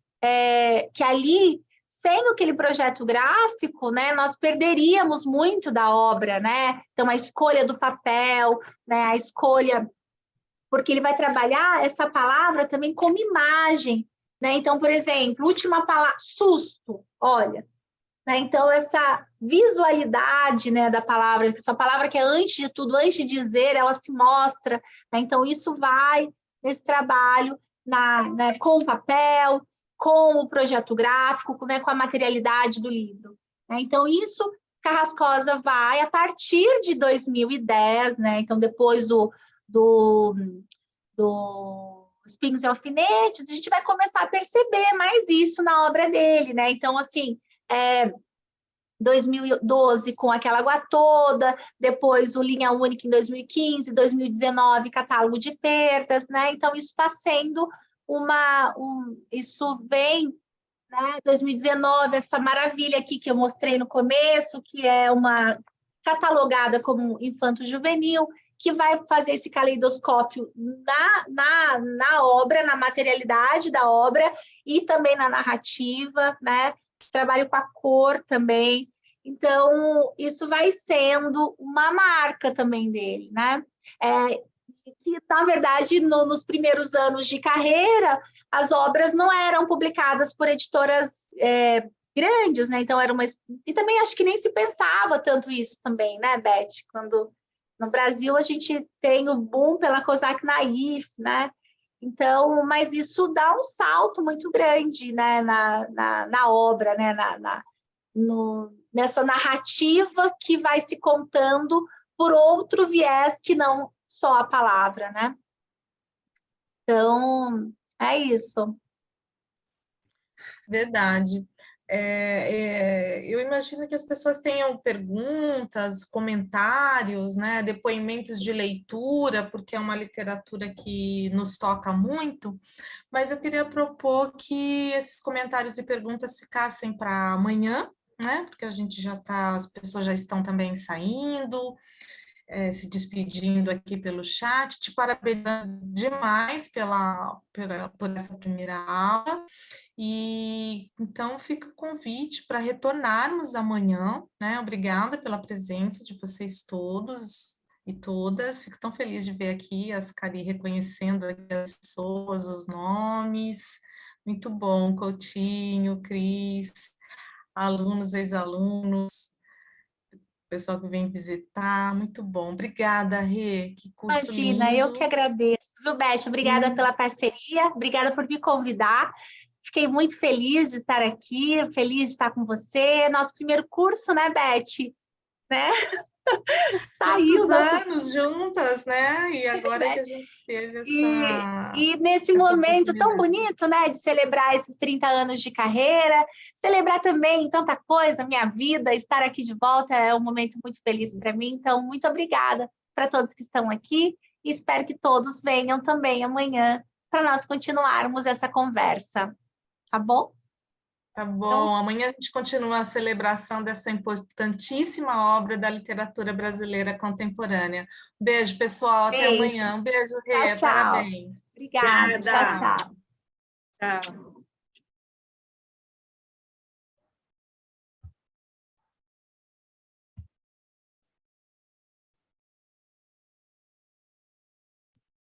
ali, sem aquele projeto gráfico, né, nós perderíamos muito da obra, né? Então, a escolha do papel, né, a escolha... Porque ele vai trabalhar essa palavra também como imagem, né? Então, por exemplo, última palavra, susto, olha, né? Então, essa visualidade, né, da palavra, essa palavra que é antes de tudo, antes de dizer, ela se mostra, né? Então, isso vai nesse trabalho né, com o papel, com o projeto gráfico, né, com a materialidade do livro, né? Então, isso Carrascosa vai a partir de 2010, né? Então, depois do Espinhos e Alfinetes, a gente vai começar a perceber mais isso na obra dele, né? Então, assim, 2012 com aquela Água Toda, depois o Linha Única em 2015, 2019, catálogo de perdas, né? Então, isso está sendo isso vem, né? 2019, essa maravilha aqui que eu mostrei no começo, que é uma catalogada como infanto-juvenil, que vai fazer esse caleidoscópio na obra, na materialidade da obra e também na narrativa, né? Trabalho com a cor também. Então, isso vai sendo uma marca também dele, né? Que, na verdade, nos primeiros anos de carreira, as obras não eram publicadas por editoras grandes, né? Então, e também acho que nem se pensava tanto isso também, né, Beth? Quando no Brasil a gente tem o boom pela Cosaque Naif, né? Então, mas isso dá um salto muito grande, né, na obra, né, nessa narrativa que vai se contando por outro viés que não só a palavra, né? Então, é isso. Verdade. Eu imagino que as pessoas tenham perguntas, comentários, né, depoimentos de leitura, porque é uma literatura que nos toca muito, mas eu queria propor que esses comentários e perguntas ficassem para amanhã, né, porque a gente já está, as pessoas já estão também saindo, se despedindo aqui pelo chat, te parabenizando demais por essa primeira aula. E então fica o convite para retornarmos amanhã, né? Obrigada pela presença de vocês todos e todas. Fico tão feliz de ver aqui as Cari reconhecendo aqui as pessoas, os nomes. Muito bom, Coutinho, Cris, alunos, ex-alunos, pessoal que vem visitar. Muito bom. Obrigada, Rê. Que curso Imagina, eu que lindo. agradeço, viu, Beth? Obrigada pela parceria, obrigada por me convidar. Fiquei muito feliz de estar aqui, feliz de estar com você. Nosso primeiro curso, né, Beth? Né? Saiu Quantos nosso anos juntas, né? E agora que a gente teve E nesse essa momento tão oportunidade. bonito, né, de celebrar esses 30 anos de carreira, celebrar também tanta coisa, minha vida, estar aqui de volta é um momento muito feliz para mim. Então, muito obrigada para todos que estão aqui e espero que todos venham também amanhã para nós continuarmos essa conversa, tá bom? Tá Então, bom, amanhã a gente continua a celebração dessa importantíssima obra da literatura brasileira contemporânea. Beijo, pessoal, até beijo. amanhã. Um beijo, Tchau, Rê, tchau. parabéns. Obrigada. Tchau, Obrigada. tchau. Tchau.